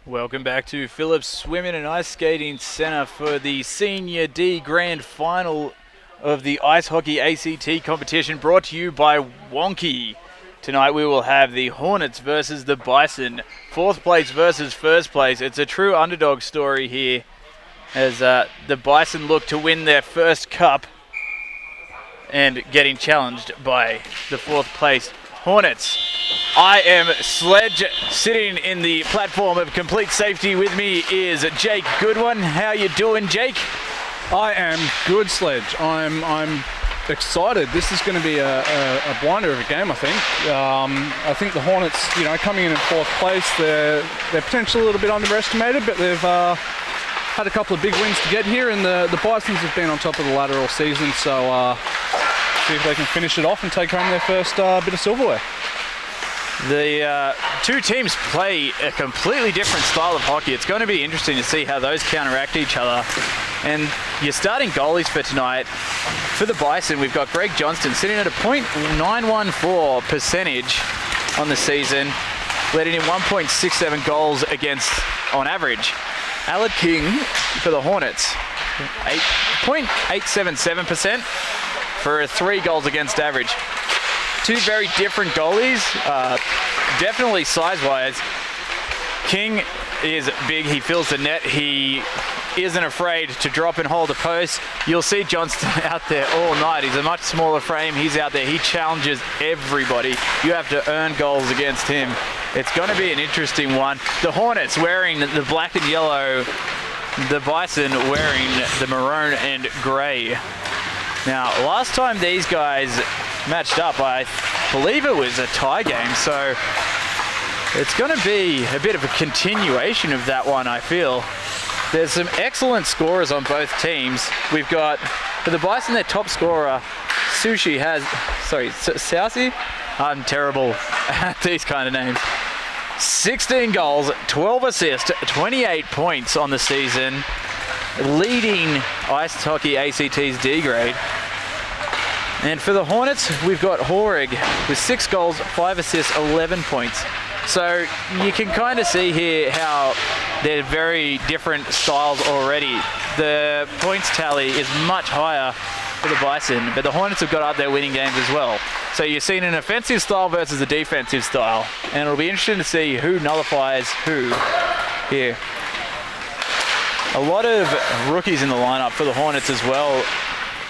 Welcome back to Phillips Swimming and Ice Skating Centre for the Senior D Grand Final of the Ice Hockey ACT competition, brought to you by wonqy. Tonight we will have the Hornets versus the Bison, fourth place versus first place. It's a true underdog story here as the Bison look to win their first cup and getting challenged by the fourth place Hornets. I am Sledge, sitting in the platform of complete safety. With me is Jake Goodwin. How you doing, Jake? I am good, Sledge. I'm excited. This is going to be a blinder of a game, I think. I think the Hornets, coming in fourth place, they're potentially a little bit underestimated, but they've had a couple of big wins to get here, and the Bisons have been on top of the ladder all season, so see if they can finish it off and take home their first bit of silverware. The two teams play a completely different style of hockey. It's going to be interesting to see how those counteract each other. And your starting goalies for tonight, for the Bison, we've got Greg Johnston sitting at a .914 percentage on the season, letting in 1.67 goals against on average. Alec King for the Hornets, 8.877% for 3 goals against average. Two very different goalies, definitely size-wise. King is big, he fills the net, he isn't afraid to drop and hold a post. You'll see Johnston out there all night. He's a much smaller frame, he's out there, he challenges everybody. You have to earn goals against him. It's going to be an interesting one. The Hornets wearing the black and yellow, the Bison wearing the maroon and grey. Now, last time these guys matched up, I believe it was a tie game, so it's going to be a bit of a continuation of that one, I feel. There's some excellent scorers on both teams. We've got, for the Bison, their top scorer, Saucy. I'm terrible at these kind of names. 16 goals, 12 assists, 28 points on the season, leading Ice Hockey ACT's D grade. And for the Hornets, we've got Horrig with 6 goals, 5 assists, 11 points. So you can kind of see here how they're very different styles already. The points tally is much higher for the Bison, but the Hornets have got up there winning games as well. So you're seeing an offensive style versus a defensive style, and it'll be interesting to see who nullifies who here. A lot of rookies in the lineup for the Hornets as well,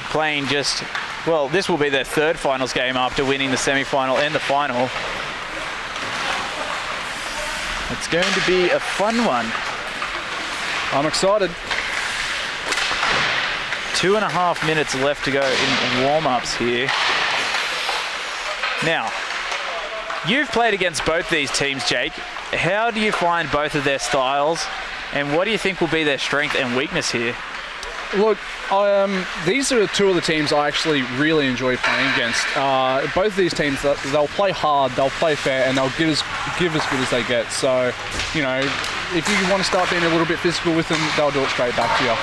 playing just, well, this will be their third finals game after winning the semi-final and the final. It's going to be a fun one. I'm excited. 2.5 minutes left to go in warm-ups here. Now, you've played against both these teams, Jake. How do you find both of their styles, and what do you think will be their strength and weakness here? Look, these are two of the teams I actually really enjoy playing against. Both of these teams, they'll play hard, they'll play fair, and they'll give as good as they get. So, if you want to start being a little bit physical with them, they'll do it straight back to you.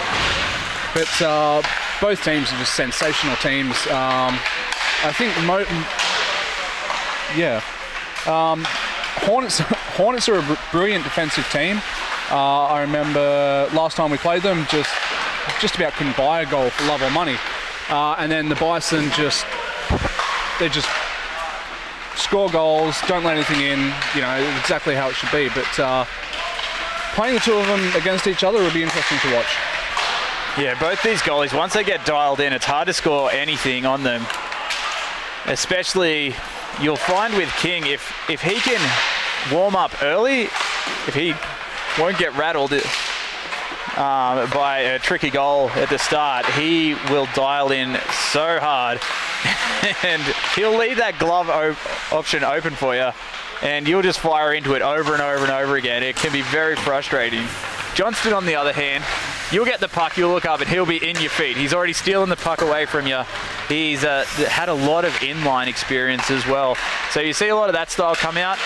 But both teams are just sensational teams. I think, Hornets are a brilliant defensive team. I remember last time we played them, just about couldn't buy a goal for love or money. And then the Bison they just score goals, don't let anything in, exactly how it should be. But playing the two of them against each other will be interesting to watch. Yeah, both these goalies, once they get dialed in, it's hard to score anything on them. Especially, you'll find with King, if he can warm up early, if he won't get rattled by a tricky goal at the start, he will dial in so hard. And he'll leave that glove option open for you, and you'll just fire into it over and over and over again. It can be very frustrating. Johnston, on the other hand, you'll get the puck, you'll look up, and he'll be in your feet. He's already stealing the puck away from you. He's had a lot of inline experience as well. So you see a lot of that style come out.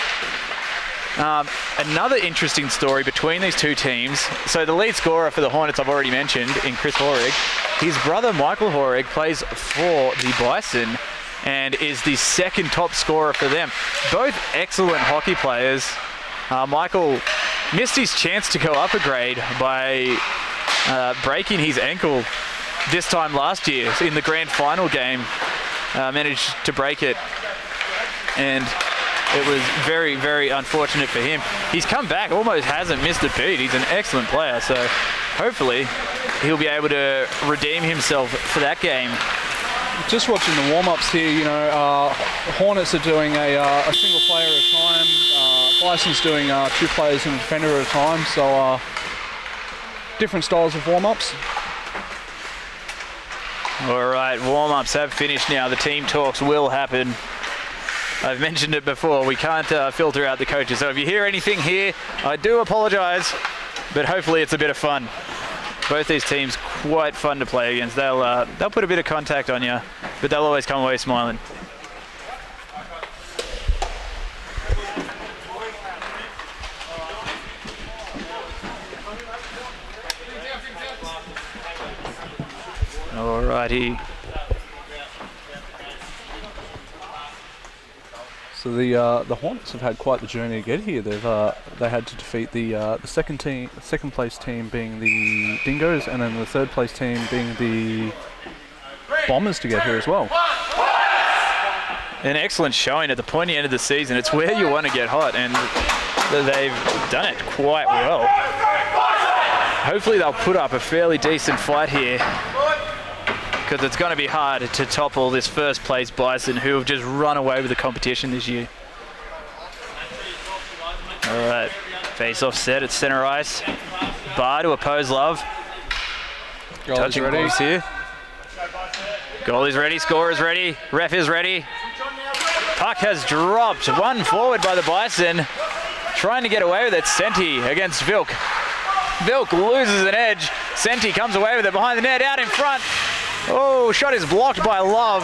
Another interesting story between these two teams. So the lead scorer for the Hornets, I've already mentioned, in Chris Horrig. His brother, Michael Horrig, plays for the Bison and is the second top scorer for them. Both excellent hockey players. Michael missed his chance to go up a grade by breaking his ankle this time last year in the grand final game. Managed to break it, and it was very, very unfortunate for him. He's come back, almost hasn't missed a beat. He's an excellent player, so hopefully he'll be able to redeem himself for that game. Just watching the warm-ups here, you know, Hornets are doing a single player at a time. Bison's doing 2 players and a defender at a time, so different styles of warm-ups. All right, warm-ups have finished now. The team talks will happen. I've mentioned it before, we can't filter out the coaches, so if you hear anything here, I do apologise, but hopefully it's a bit of fun. Both these teams quite fun to play against. They'll put a bit of contact on you, but they'll always come away smiling. Alrighty. So the Hornets have had quite the journey to get here. They had to defeat the second place team being the Dingoes, and then the third place team being the Bombers to get here as well. An excellent showing at the pointy end of the season. It's where you want to get hot, and they've done it quite well. Hopefully they'll put up a fairly decent fight here, because it's going to be hard to topple this first place Bison, who have just run away with the competition this year. All right, face-off set at center ice. Bar to oppose Love. Touching ready here. Goal is ready, score is ready, ref is ready. Puck has dropped, one forward by the Bison. Trying to get away with it, Senti against Vilk. Vilk loses an edge. Senti comes away with it behind the net, out in front. Oh, shot is blocked by Love.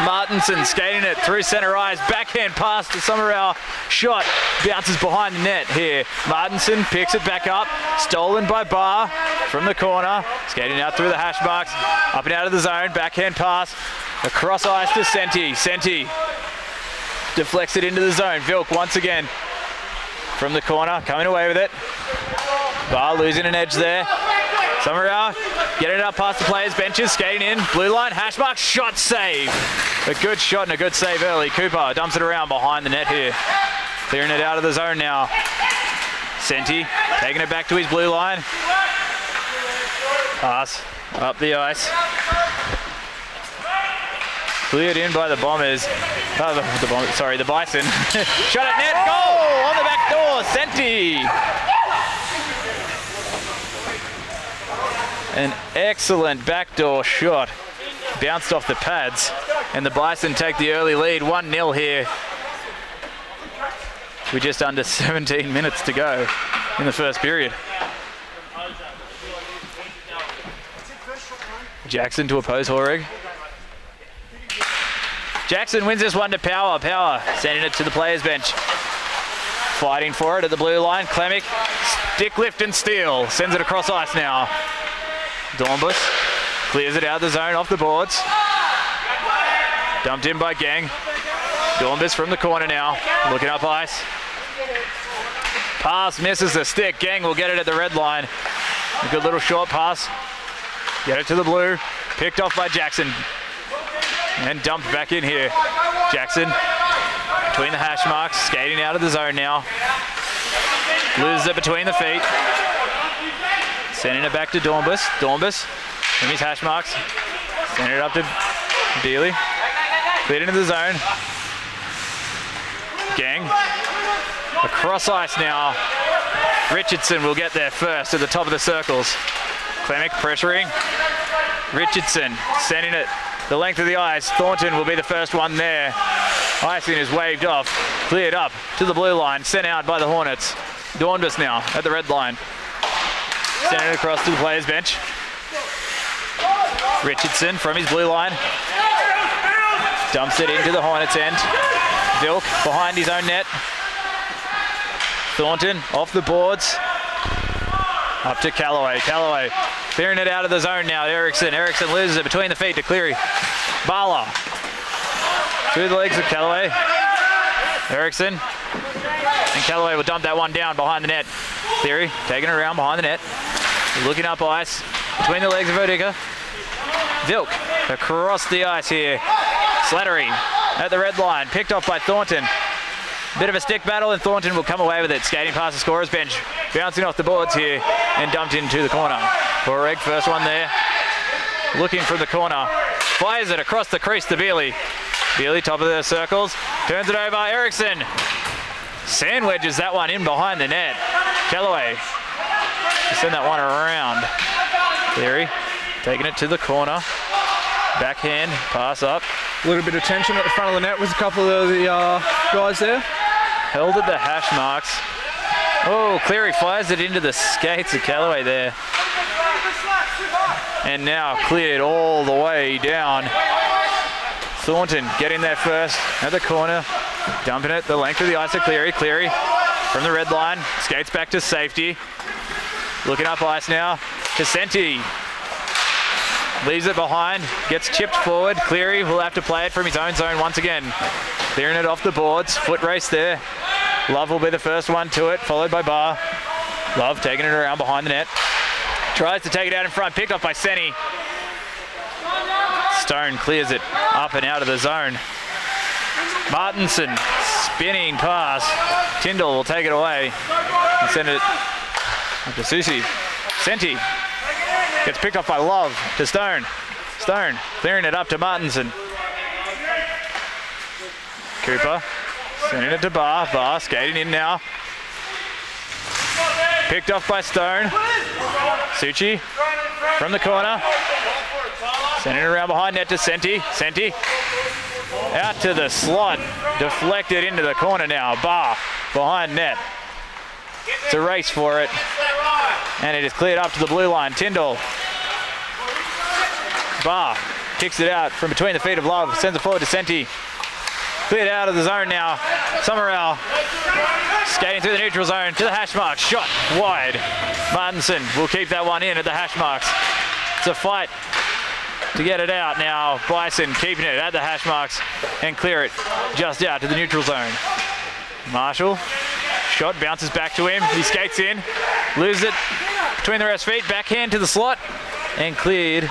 Martinson skating it through center ice. Backhand pass to Summerall. Shot bounces behind the net here. Martinson picks it back up. Stolen by Barr from the corner. Skating out through the hash marks. Up and out of the zone. Backhand pass. Across ice to Senti. Senti deflects it into the zone. Vilk once again from the corner. Coming away with it. Barr losing an edge there. Summerall getting it up past the players' benches, skating in, blue line, hash mark, shot save. A good shot and a good save early. Cooper dumps it around behind the net here. Clearing it out of the zone now. Senti taking it back to his blue line. Pass up the ice. Cleared in by the Bombers. The Bison. Shot at net, goal on the back door, Senti. An excellent backdoor shot. Bounced off the pads, and the Bison take the early lead, 1-0 here. With just under 17 minutes to go in the first period. Jackson to oppose Horrig. Jackson wins this one to Power. Power sending it to the players' bench. Fighting for it at the blue line. Klemic, stick lift and steal. Sends it across ice now. Dornbus clears it out of the zone off the boards. Dumped in by Gang. Dornbus from the corner now. Looking up ice. Pass misses the stick. Gang will get it at the red line. A good little short pass. Get it to the blue. Picked off by Jackson. And dumped back in here. Jackson between the hash marks. Skating out of the zone now. Loses it between the feet. Sending it back to Dornbus. Dornbus from his hash marks. Sending it up to Dealey. Cleared into the zone. Gang. Across ice now. Richardson will get there first at the top of the circles. Klemic pressuring. Richardson sending it the length of the ice. Thornton will be the first one there. Icing is waved off. Cleared up to the blue line. Sent out by the Hornets. Dornbus now at the red line. Send it across to the players' bench. Richardson from his blue line. Dumps it into the Hornets' end. Vilk behind his own net. Thornton off the boards. Up to Callaway. Callaway clearing it out of the zone now. Eriksson. Eriksson loses it between the feet to Cleary. Bala. Through the legs of Callaway. Eriksson And Callaway will dump that one down behind the net. Cleary taking it around behind the net. Looking up ice between the legs of Odica. Vilk across the ice here. Slattery at the red line, picked off by Thornton. Bit of a stick battle and Thornton will come away with it. Skating past the scorer's bench, bouncing off the boards here and dumped into the corner. Borreg, first one there. Looking from the corner, fires it across the crease to Bealey. Bealey, top of the circles, turns it over, Eriksson. Sandwedges that one in behind the net. Callaway to send that one around. Cleary taking it to the corner. Backhand, pass up. A little bit of tension at the front of the net with a couple of the guys there. Held at the hash marks. Oh, Cleary fires it into the skates of Callaway there. And now cleared all the way down. Thornton getting there first at the corner. Dumping it the length of the ice to Cleary. Cleary from the red line. Skates back to safety. Looking up ice now to Senti. Leaves it behind, gets chipped forward. Cleary will have to play it from his own zone once again. Clearing it off the boards, foot race there. Love will be the first one to it, followed by Barr. Love taking it around behind the net. Tries to take it out in front, picked off by Senny. Stone clears it up and out of the zone. Martinson, spinning pass. Tyndall will take it away and send it up to Susi. Senti. Gets picked up by Love to Stone. Stone clearing it up to Martinson. Cooper sending it to Barr. Barr skating in now. Picked off by Stone. Suchi from the corner. Sending it around behind net to Senti. Senti out to the slot. Deflected into the corner now. Barr behind net. It's a race for it. And it is cleared up to the blue line. Tyndall. Barr kicks it out from between the feet of Love. Sends it forward to Senti. Cleared out of the zone now. Summerall skating through the neutral zone to the hash marks. Shot wide. Martinson will keep that one in at the hash marks. It's a fight to get it out now. Bison keeping it at the hash marks and clear it just out to the neutral zone. Marshall. Shot bounces back to him. He skates in. Loses it between the ref's feet. Backhand to the slot and cleared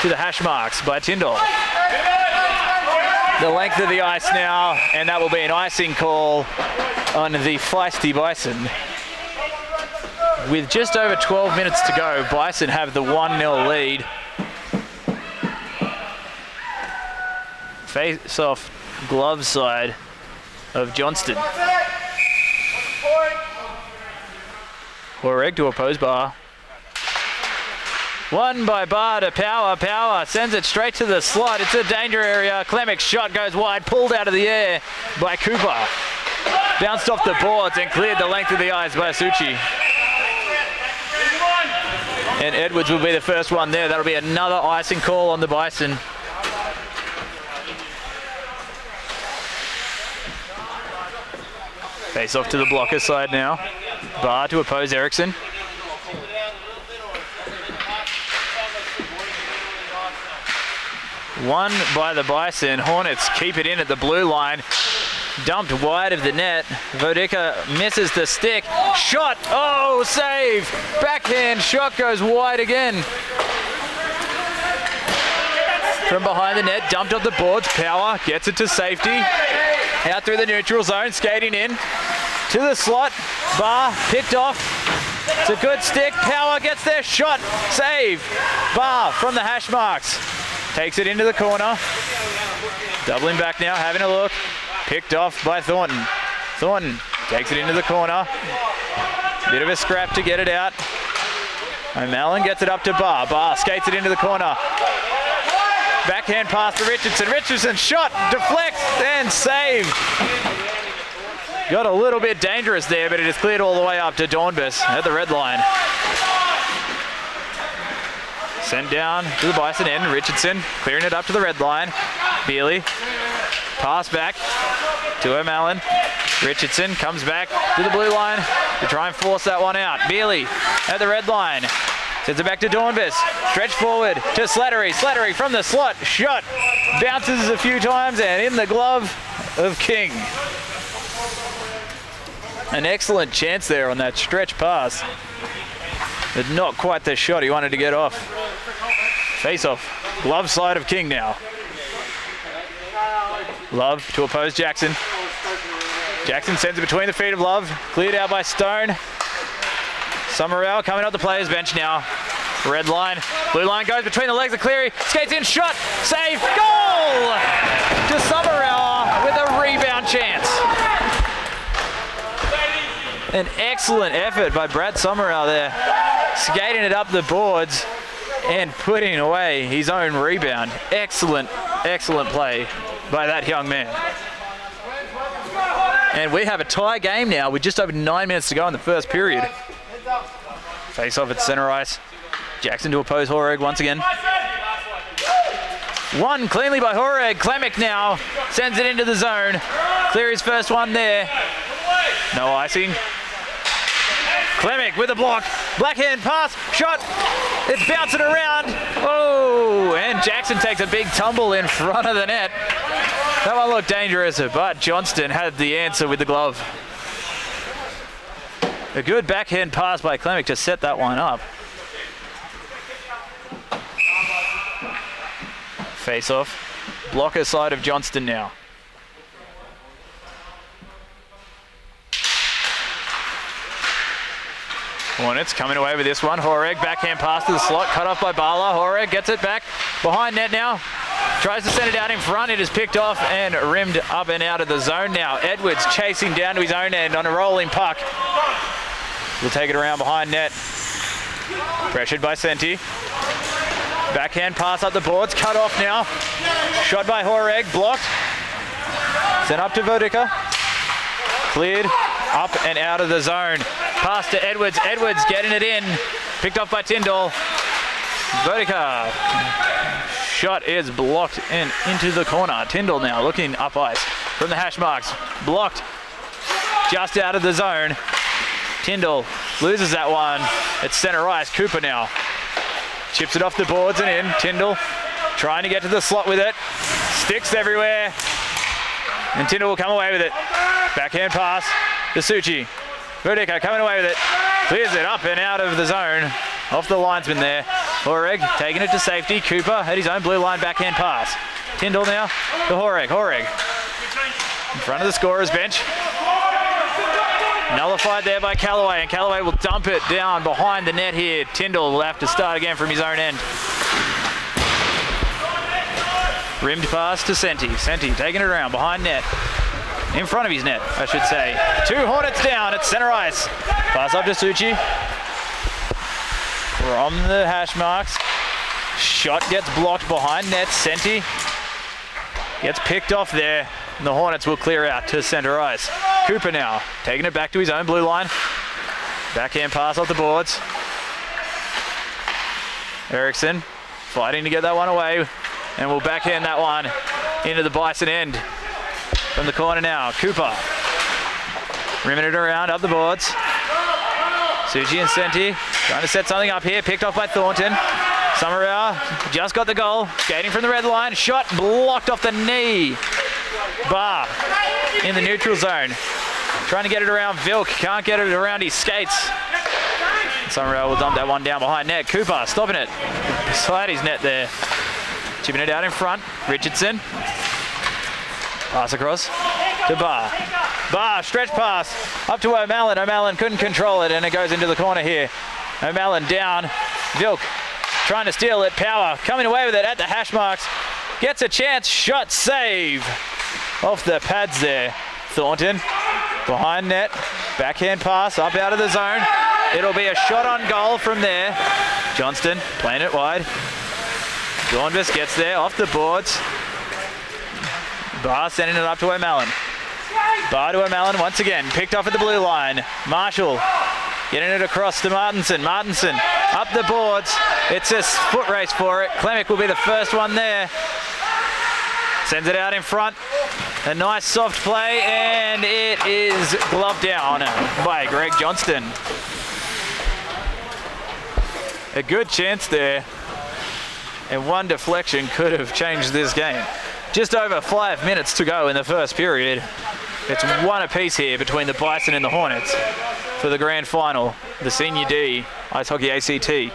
to the hash marks by Tyndall. The length of the ice now, and that will be an icing call on the feisty Bison. With just over 12 minutes to go, Bison have the 1-0 lead. Face off glove side of Johnston. Borreg to oppose Barr. Won by Barr to Power. Power sends it straight to the slot. It's a danger area. Klemek's shot goes wide, pulled out of the air by Cooper. Bounced off the boards and cleared the length of the ice by Suchi. And Edwards will be the first one there. That'll be another icing call on the Bison. Face off to the blocker side now. Barr to oppose Eriksson. Won by the Bison. Hornets keep it in at the blue line. Dumped wide of the net. Vodica misses the stick. Shot. Oh, save. Backhand shot goes wide again. From behind the net, dumped off the boards. Power gets it to safety. Out through the neutral zone, skating in to the slot. Barr picked off. It's a good stick. Power gets their shot. Save. Barr from the hash marks. Takes it into the corner. Doubling back now, having a look. Picked off by Thornton. Thornton takes it into the corner. Bit of a scrap to get it out. O'Malley gets it up to Barr. Barr skates it into the corner. Backhand pass to Richardson. Richardson shot, deflects, and saved. Got a little bit dangerous there, but it is cleared all the way up to Dornbus at the red line. Sent down to the Bison end. Richardson clearing it up to the red line. Bealey. Pass back to O'Malley. Richardson comes back to the blue line to try and force that one out. Bealey at the red line. Sends it back to Dornbus. Stretch forward to Slattery. Slattery from the slot. Shot. Bounces a few times and in the glove of King. An excellent chance there on that stretch pass. But not quite the shot he wanted to get off. Face off. Glove side of King now. Love to oppose Jackson. Jackson sends it between the feet of Love. Cleared out by Stone. Summerall coming off the players bench now. Red line. Blue line goes between the legs of Cleary. Skates in, shot, save, goal! To Summerall with a rebound chance. An excellent effort by Brad Summerall there. Skating it up the boards and putting away his own rebound. Excellent, excellent play by that young man. And we have a tie game now with just over 9 minutes to go in the first period. Face off at center ice. Jackson to oppose Horeg once again. Won cleanly by Horeg. Klemic now sends it into the zone. Cleary's first one there. No icing. Klemic with a block. Blackhand pass. Shot. It's bouncing around. Oh, and Jackson takes a big tumble in front of the net. That one looked dangerous, but Johnston had the answer with the glove. A good backhand pass by Klemic to set that one up. Face off. Blocker side of Johnston now. Hornets coming away with this one. Horeg backhand pass to the slot, cut off by Bala. Horeg gets it back behind net now. Tries to send it out in front. It is picked off and rimmed up and out of the zone now. Edwards chasing down to his own end on a rolling puck. We'll take it around behind net. Pressured by Senti. Backhand pass up the boards, cut off now. Shot by Horeg, blocked. Sent up to Vodica. Cleared up and out of the zone. Pass to Edwards. Edwards getting it in. Picked off by Tyndall. Vodica. Shot is blocked and into the corner. Tyndall now looking up ice from the hash marks. Blocked just out of the zone. Tyndall loses that one. It's center ice. Cooper now. Chips it off the boards and in. Tyndall trying to get to the slot with it. Sticks everywhere. And Tyndall will come away with it. Backhand pass to Suchi. Vodica coming away with it. Clears it up and out of the zone. Off the linesman there. Horeg taking it to safety. Cooper at his own blue line backhand pass. Tyndall now to Horeg. Horeg in front of the scorer's bench. Nullified there by Callaway, and Callaway will dump it down behind the net here. Tyndall will have to start again from his own end. Rimmed pass to Senti. Senti taking it around behind net. In front of his net, I should say. 2 Hornets down at center ice. Pass up to Suchi. From the hash marks. Shot gets blocked behind net. Senti gets picked off there. And the Hornets will clear out to center ice. Cooper now taking it back to his own blue line. Backhand pass off the boards. Eriksson fighting to get that one away. And will backhand that one into the Bison end. From the corner now, Cooper. Rimming it around up the boards. Suji and Senti trying to set something up here. Picked off by Thornton. Summerall just got the goal. Skating from the red line. Shot blocked off the knee. Barr in the neutral zone. Trying to get it around Vilk. Can't get it around his skates. Summerall will dump that one down behind net. Cooper stopping it. Slide his net there. Chipping it out in front. Richardson. Pass across to Barr. Barr, stretch pass up to O'Malley. O'Malley couldn't control it and it goes into the corner here. O'Malley down. Vilk trying to steal it. Power coming away with it at the hash marks. Gets a chance. Shot, save. Off the pads there. Thornton behind net. Backhand pass up out of the zone. It'll be a shot on goal from there. Johnston playing it wide. Dornbus gets there off the boards. Barr sending it up to O'Malley. Barr to O'Malley once again. Picked off at the blue line. Marshall getting it across to Martinson. Martinson up the boards. It's a foot race for it. Klemic will be the first one there. Sends it out in front. A nice soft play, and it is gloved down by Greg Johnston. A good chance there, and one deflection could have changed this game. Just over 5 minutes to go in the first period. It's one apiece here between the Bison and the Hornets for the grand final, the Senior D Ice Hockey ACT.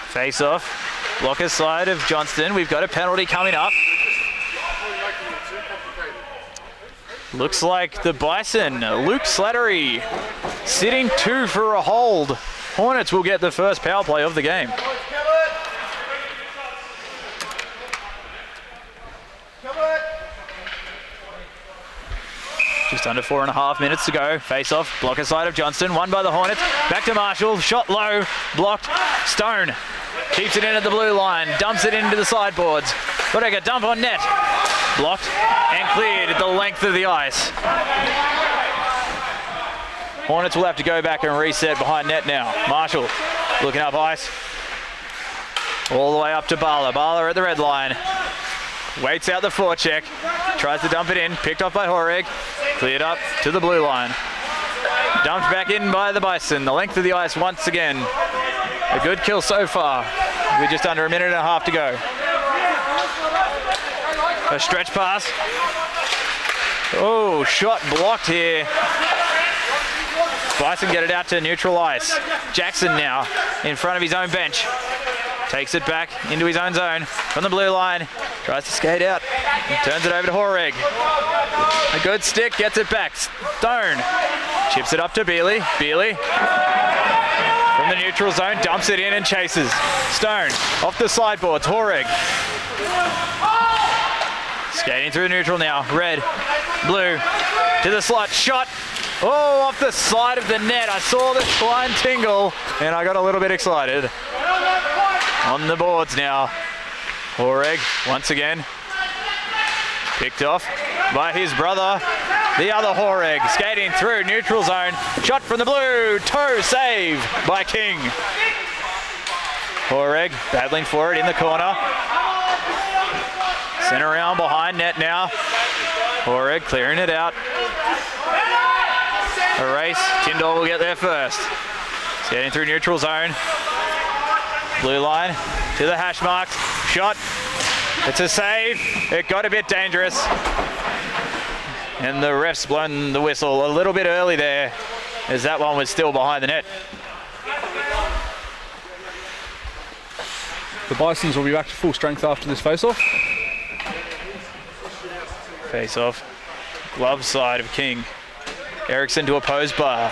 Face off, blocker side of Johnston. We've got a penalty coming up. Looks like the Bison, Luke Slattery, sitting 2 for a hold. Hornets will get the first power play of the game. Just under 4.5 minutes to go. Face off, blocker side of Johnston, won by the Hornets. Back to Marshall, shot low, blocked. Stone keeps it in at the blue line, dumps it into the sideboards. Bodega dump on net. Blocked and cleared at the length of the ice. Hornets will have to go back and reset behind net now. Marshall looking up ice. All the way up to Bala. Bala at the red line. Waits out the forecheck. Tries to dump it in. Picked off by Horeg. Cleared up to the blue line. Dumped back in by the Bison. The length of the ice once again. A good kill so far. With just under 1.5 minutes to go. A stretch pass. Oh, shot blocked here. Bison get it out to neutral ice. Jackson now in front of his own bench. Takes it back into his own zone from the blue line. Tries to skate out. Turns it over to Horeg. A good stick, gets it back. Stone chips it up to Bealey. Bealey from the neutral zone, dumps it in and chases. Stone off the sideboards. Horeg skating through neutral now. Red, blue to the slot. Shot. Oh, off the side of the net. I saw the line tingle and I got a little bit excited. On the boards now. Horeg once again. Picked off by his brother. The other Horeg skating through neutral zone. Shot from the blue. Toe save by King. Horeg battling for it in the corner. Sent around behind net now. Horeg clearing it out. A race. Tyndall will get there first. Skating through neutral zone. Blue line to the hash marks. Shot. It's a save. It got a bit dangerous. And the ref's blown the whistle a little bit early there as that one was still behind the net. The Bisons will be back to full strength after this face-off. Face-off. Glove side of King. Eriksson to oppose Barr.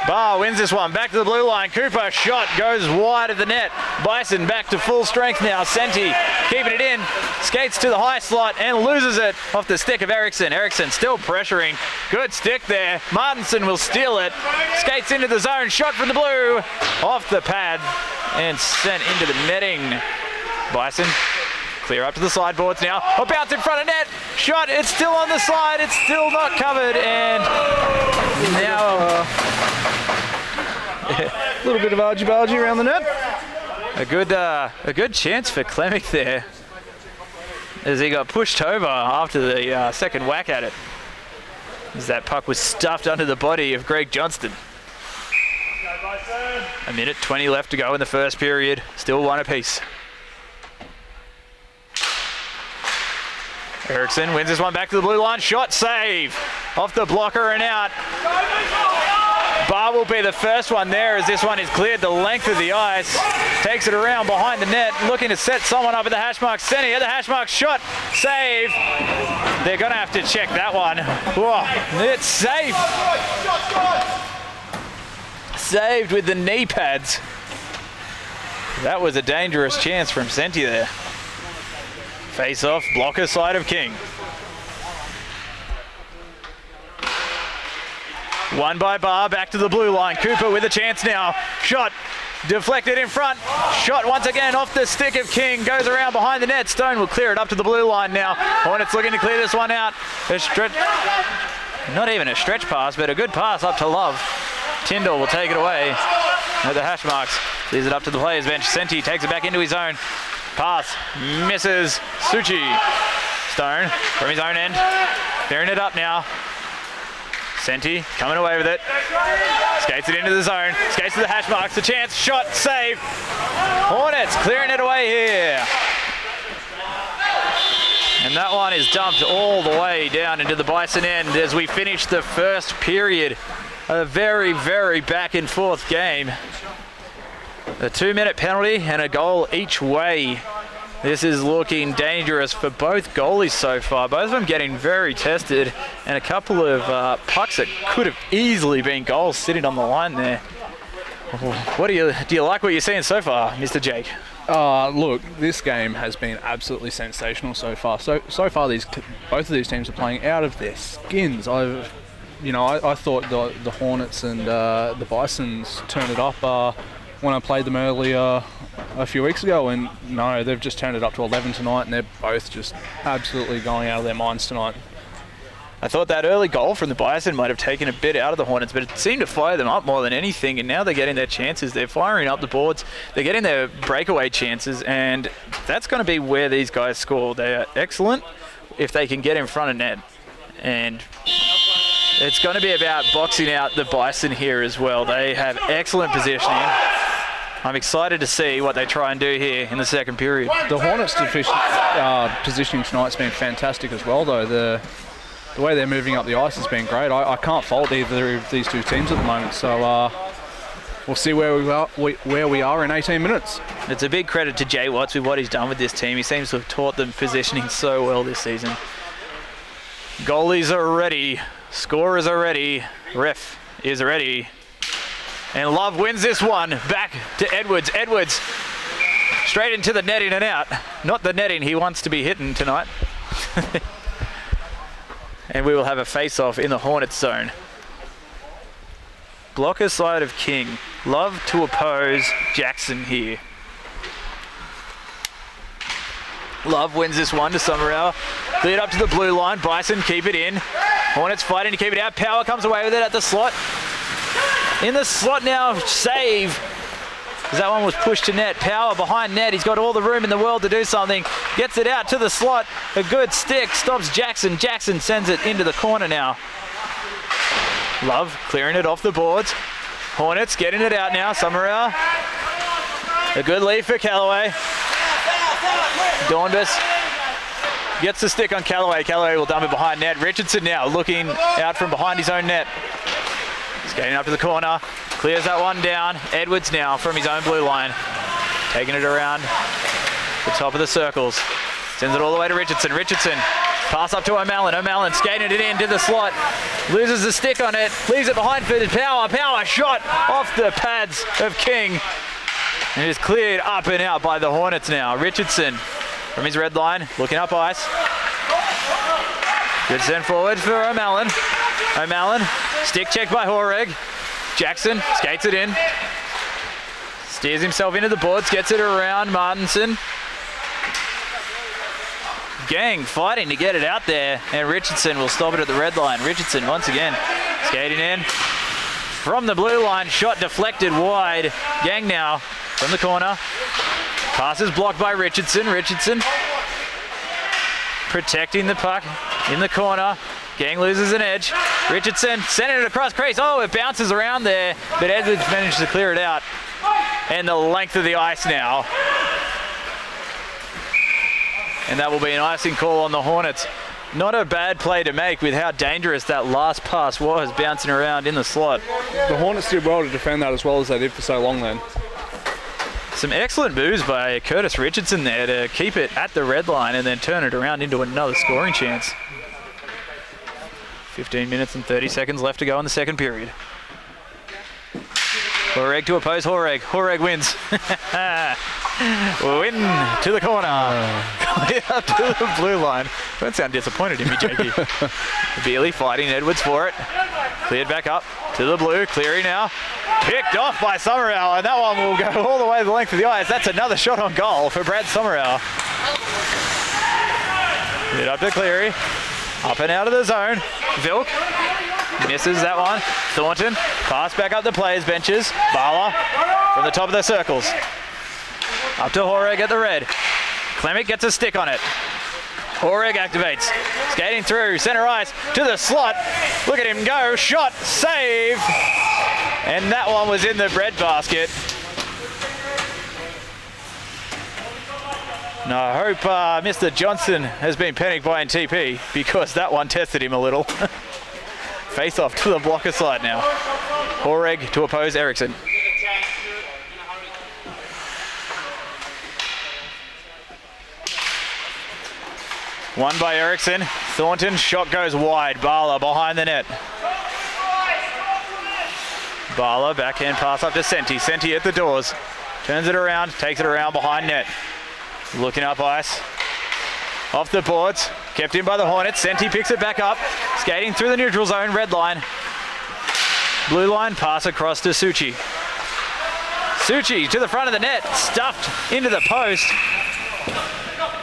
Barr wins this one. Back to the blue line. Cooper shot goes wide of the net. Bison back to full strength now. Senti keeping it in. Skates to the high slot and loses it off the stick of Eriksson. Eriksson still pressuring. Good stick there. Martinson will steal it. Skates into the zone. Shot from the blue. Off the pad and sent into the netting. Bison clear up to the sideboards now. A bounce in front of net. Shot. It's still on the side. It's still not covered. And now a little bit of argy-bargy around the net. A good chance for Klemic there as he got pushed over after the second whack at it. As that puck was stuffed under the body of Greg Johnston. 1:20 left to go in the first period. Still one apiece. Eriksson wins this one back to the blue line. Shot save off the blocker and out. Barr will be the first one there as this one is cleared the length of the ice. Takes it around behind the net, looking to set someone up at the hash mark. Seni at the hash mark. Shot. Save. They're going to have to check that one. Whoa, it's safe. Saved with the knee pads. That was a dangerous chance from Senti there. Face off, blocker side of King. Won by Barr, back to the blue line. Cooper with a chance now. Shot, deflected in front. Shot once again off the stick of King. Goes around behind the net. Stone will clear it up to the blue line now. Hornets looking to clear this one out. A stretch, not even a stretch pass, but a good pass up to Love. Tyndall will take it away at the hash marks. Clears it up to the players bench. Senti takes it back into his own. Pass, misses. Suchi. Stone from his own end. Clearing it up now. Senti coming away with it. Skates it into the zone. Skates to the hash marks. The chance. Shot. Save. Hornets clearing it away here. And that one is dumped all the way down into the Bison end as we finish the first period. A very, very back and forth game. A 2-minute penalty and a goal each way. This is looking dangerous for both goalies so far. Both of them getting very tested, and a couple of pucks that could have easily been goals sitting on the line there. What do you like what you're seeing so far, Mr. Jake? Look, this game has been absolutely sensational so far. So far, both of these teams are playing out of their skins. I thought the Hornets and the Bisons turned it up when I played them earlier a few weeks ago, and no, they've just turned it up to 11 tonight, and they're both just absolutely going out of their minds tonight. I thought that early goal from the Bison might have taken a bit out of the Hornets, but it seemed to fire them up more than anything, and now they're getting their chances. They're firing up the boards. They're getting their breakaway chances, and that's going to be where these guys score. They are excellent if they can get in front of net, and it's going to be about boxing out the Bison here as well. They have excellent positioning. I'm excited to see what they try and do here in the second period. The Hornets' positioning tonight's been fantastic as well, though. The way they're moving up the ice has been great. I can't fault either of these two teams at the moment, so we'll see where we are in 18 minutes. It's a big credit to Jay Watts with what he's done with this team. He seems to have taught them positioning so well this season. Goalies are ready. Scorers are ready. Ref is ready. And Love wins this one. Back to Edwards. Edwards straight into the netting and out. Not the netting he wants to be hitting tonight. And we will have a face-off in the Hornets zone. Blocker side of King. Love to oppose Jackson here. Love wins this one to Summerall. Cleared up to the blue line. Bison keep it in. Hornets fighting to keep it out. Power comes away with it at the slot. In the slot now, save. As that one was pushed to net. Power behind net. He's got all the room in the world to do something. Gets it out to the slot. A good stick. Stops Jackson. Jackson sends it into the corner now. Love clearing it off the boards. Hornets getting it out now. Summerall. A good lead for Callaway. Dornbus gets the stick on Callaway. Callaway will dump it behind net. Richardson now looking out from behind his own net. Skating up to the corner. Clears that one down. Edwards now from his own blue line. Taking it around the top of the circles. Sends it all the way to Richardson. Richardson. Pass up to O'Malley. O'Malley skating it into the slot. Loses the stick on it. Leaves it behind for Power. Power shot off the pads of King. And it is cleared up and out by the Hornets now. Richardson from his red line. Looking up ice. Good send forward for O'Malley. O'Malley. Stick check by Horeg. Jackson skates it in. Steers himself into the boards. Gets it around Martinson. Gang fighting to get it out there. And Richardson will stop it at the red line. Richardson once again skating in. From the blue line. Shot deflected wide. Gang now from the corner. Pass is blocked by Richardson. Richardson protecting the puck in the corner. Gang loses an edge. Richardson sending it across crease. Oh, it bounces around there, but Edwards managed to clear it out. And the length of the ice now. And that will be an icing call on the Hornets. Not a bad play to make with how dangerous that last pass was, bouncing around in the slot. The Hornets did well to defend that as well as they did for so long then. Some excellent moves by Curtis Richardson there to keep it at the red line and then turn it around into another scoring chance. 15 minutes and 30 seconds left to go in the second period. Horeg to oppose Horeg. Horeg wins. Win to the corner. Clear up to the blue line. Don't sound disappointed in me, Jakey. Bealey fighting Edwards for it. Cleared back up to the blue. Cleary now. Picked off by Summerall, and that one will go all the way the length of the ice. That's another shot on goal for Brad Summerall. Cleared up to Cleary. Up and out of the zone. Vilk misses that one. Thornton. Pass back up the players' benches. Bala from the top of the circles. Up to Horeg at the red. Clemic gets a stick on it. Horeg activates. Skating through center ice to the slot. Look at him go. Shot. Save. And that one was in the breadbasket. No, I hope Mr. Johnston has been panicked by TP because that one tested him a little. Face off to the blocker side now. Horeg to oppose Eriksson. One by Eriksson. Thornton, shot goes wide. Bala behind the net. Bala, backhand pass up to Senti. Senti at the doors. Turns it around, takes it around behind net. Looking up ice. Off the boards. Kept in by the Hornets. Senti picks it back up. Skating through the neutral zone, red line. Blue line, pass across to Suchi. Suchi to the front of the net. Stuffed into the post.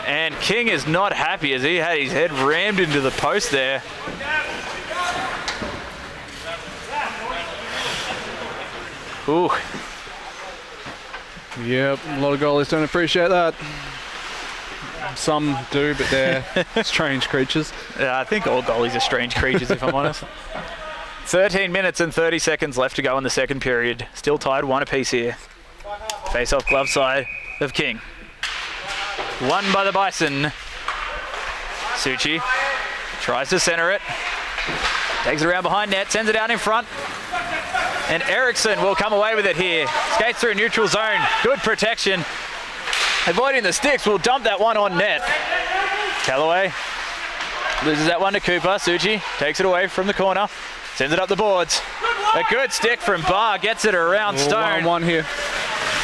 And King is not happy as he had his head rammed into the post there. Ooh. Yep, a lot of goalies don't appreciate that. Some do, but they're strange creatures. Yeah, I think all goalies are strange creatures, if I'm honest. 13 minutes and 30 seconds left to go in the second period. Still tied, one apiece here. Face-off glove side of King. Won by the Bison. Suchi tries to center it. Takes it around behind net, sends it out in front. And Eriksson will come away with it here. Skates through neutral zone. Good protection. Avoiding the sticks, will dump that one on net. Callaway loses that one to Cooper. Suchi takes it away from the corner. Sends it up the boards. A good stick from Barr. Gets it around Stone. 1-on-1 here.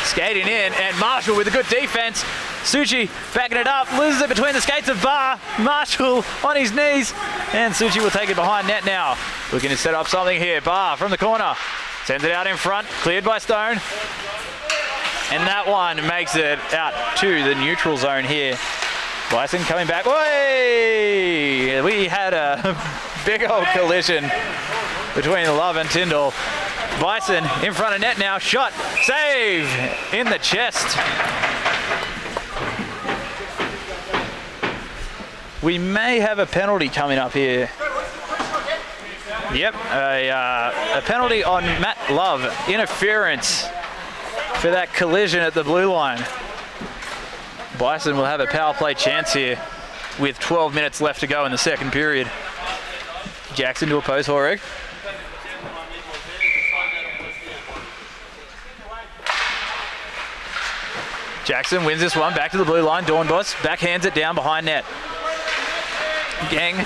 Skating in, and Marshall with a good defense. Suchi backing it up, loses it between the skates of Barr. Marshall on his knees, and Suchi will take it behind net now. Looking to set up something here. Barr from the corner. Sends it out in front, cleared by Stone. And that one makes it out to the neutral zone here. Bison coming back. Way! We had a big old collision between Love and Tyndall. Bison in front of net now. Shot. Save in the chest. We may have a penalty coming up here. Yep, a penalty on Matt Love. Interference for that collision at the blue line. Bison will have a power play chance here with 12 minutes left to go in the second period. Jackson to oppose Horeg. Jackson wins this one, back to the blue line. Dornbos backhands it down behind net. Gang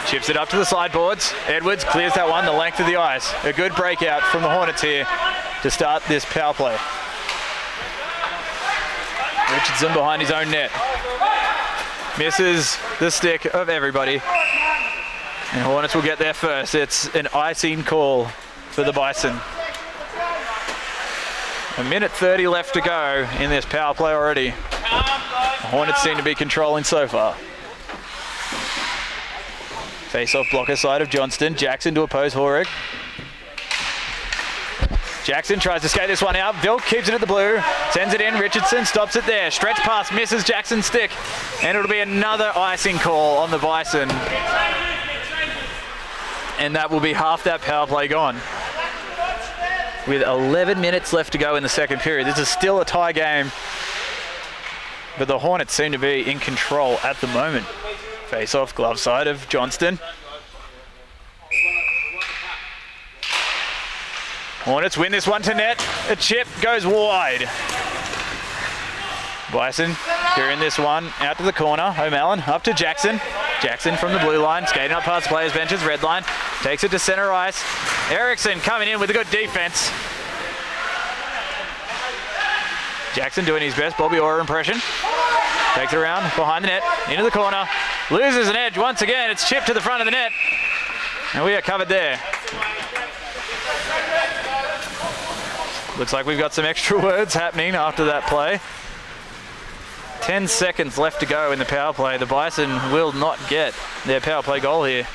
chips it up to the sideboards. Edwards clears that one the length of the ice. A good breakout from the Hornets here to start this power play. Richardson behind his own net. Misses the stick of everybody. And Hornets will get there first. It's an icing call for the Bison. A minute 30 left to go in this power play already. The Hornets seem to be controlling so far. Face-off blocker side of Johnston. Jackson to oppose Horeg. Jackson tries to skate this one out. Vilk keeps it at the blue. Sends it in. Richardson stops it there. Stretch pass misses Jackson's stick. And it'll be another icing call on the Bison. And that will be half that power play gone. With 11 minutes left to go in the second period. This is still a tie game. But the Hornets seem to be in control at the moment. Face-off glove side of Johnston. Hornets win this one to net. A chip goes wide. Bison clearing this one out to the corner. O'Malley up to Jackson. Jackson from the blue line, skating up past players' benches, red line. Takes it to center ice. Eriksson coming in with a good defense. Jackson doing his best Bobby Orr impression. Takes it around behind the net, into the corner. Loses an edge once again. It's chipped to the front of the net. And we are covered there. Looks like we've got some extra words happening after that play. 10 seconds left to go in the power play. The Bison will not get their power play goal here.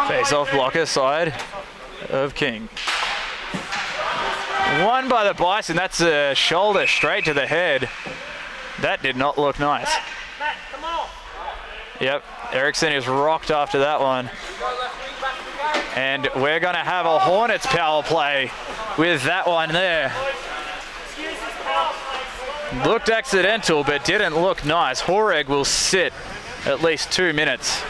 Face-off blocker side of King. Won by the Bison. That's a shoulder straight to the head. That did not look nice. Yep, Eriksson is rocked after that one. And we're going to have a Hornets power play with that one there. Looked accidental, but didn't look nice. Horeg will sit at least 2 minutes.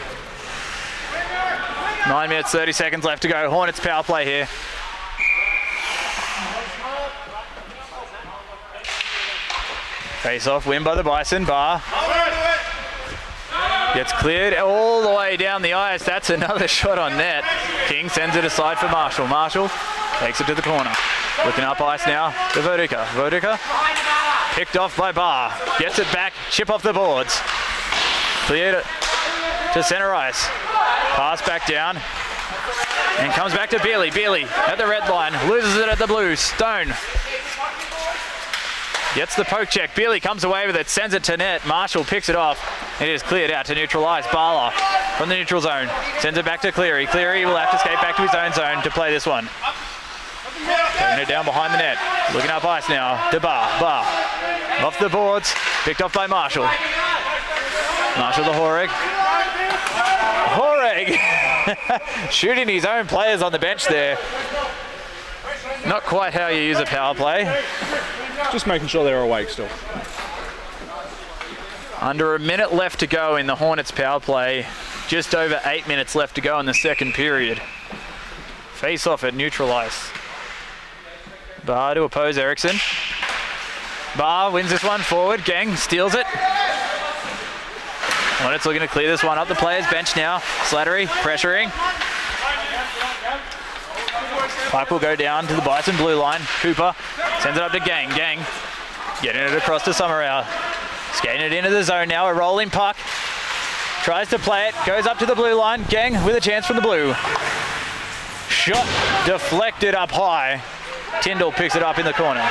9 minutes, 30 seconds left to go. Hornets power play here. Face off, win by the Bison. Bar gets cleared all the way down the ice. That's another shot on net. King sends it aside for Marshall. Marshall takes it to the corner. Looking up ice now to Vodica. Vodica picked off by Bar. Gets it back, chip off the boards. Cleared it to center ice. Pass back down. And comes back to Beerley. Beerley at the red line. Loses it at the blue. Stone gets the poke check. Beerley comes away with it. Sends it to net. Marshall picks it off. It is cleared out to neutralise. Barla from the neutral zone. Sends it back to Cleary. Cleary will have to skate back to his own zone to play this one. Taking it down behind the net. Looking up ice now to Bar. Bar off the boards. Picked off by Marshall. Marshall to Horeg. Horeg shooting his own players on the bench there. Not quite how you use a power play. Just making sure they're awake still. Under a minute left to go in the Hornets power play. Just over 8 minutes left to go in the second period. Face off at neutral ice. Bar to oppose Eriksson. Bar wins this one forward. Gang steals it. Hornets looking to clear this one up the players' bench now. Slattery pressuring. Puck will go down to the Bison blue line. Cooper sends it up to Gang. Gang getting it across to Summerall. Skating it into the zone now. A rolling puck. Tries to play it. Goes up to the blue line. Gang with a chance from the blue. Shot deflected up high. Tyndall picks it up in the corner.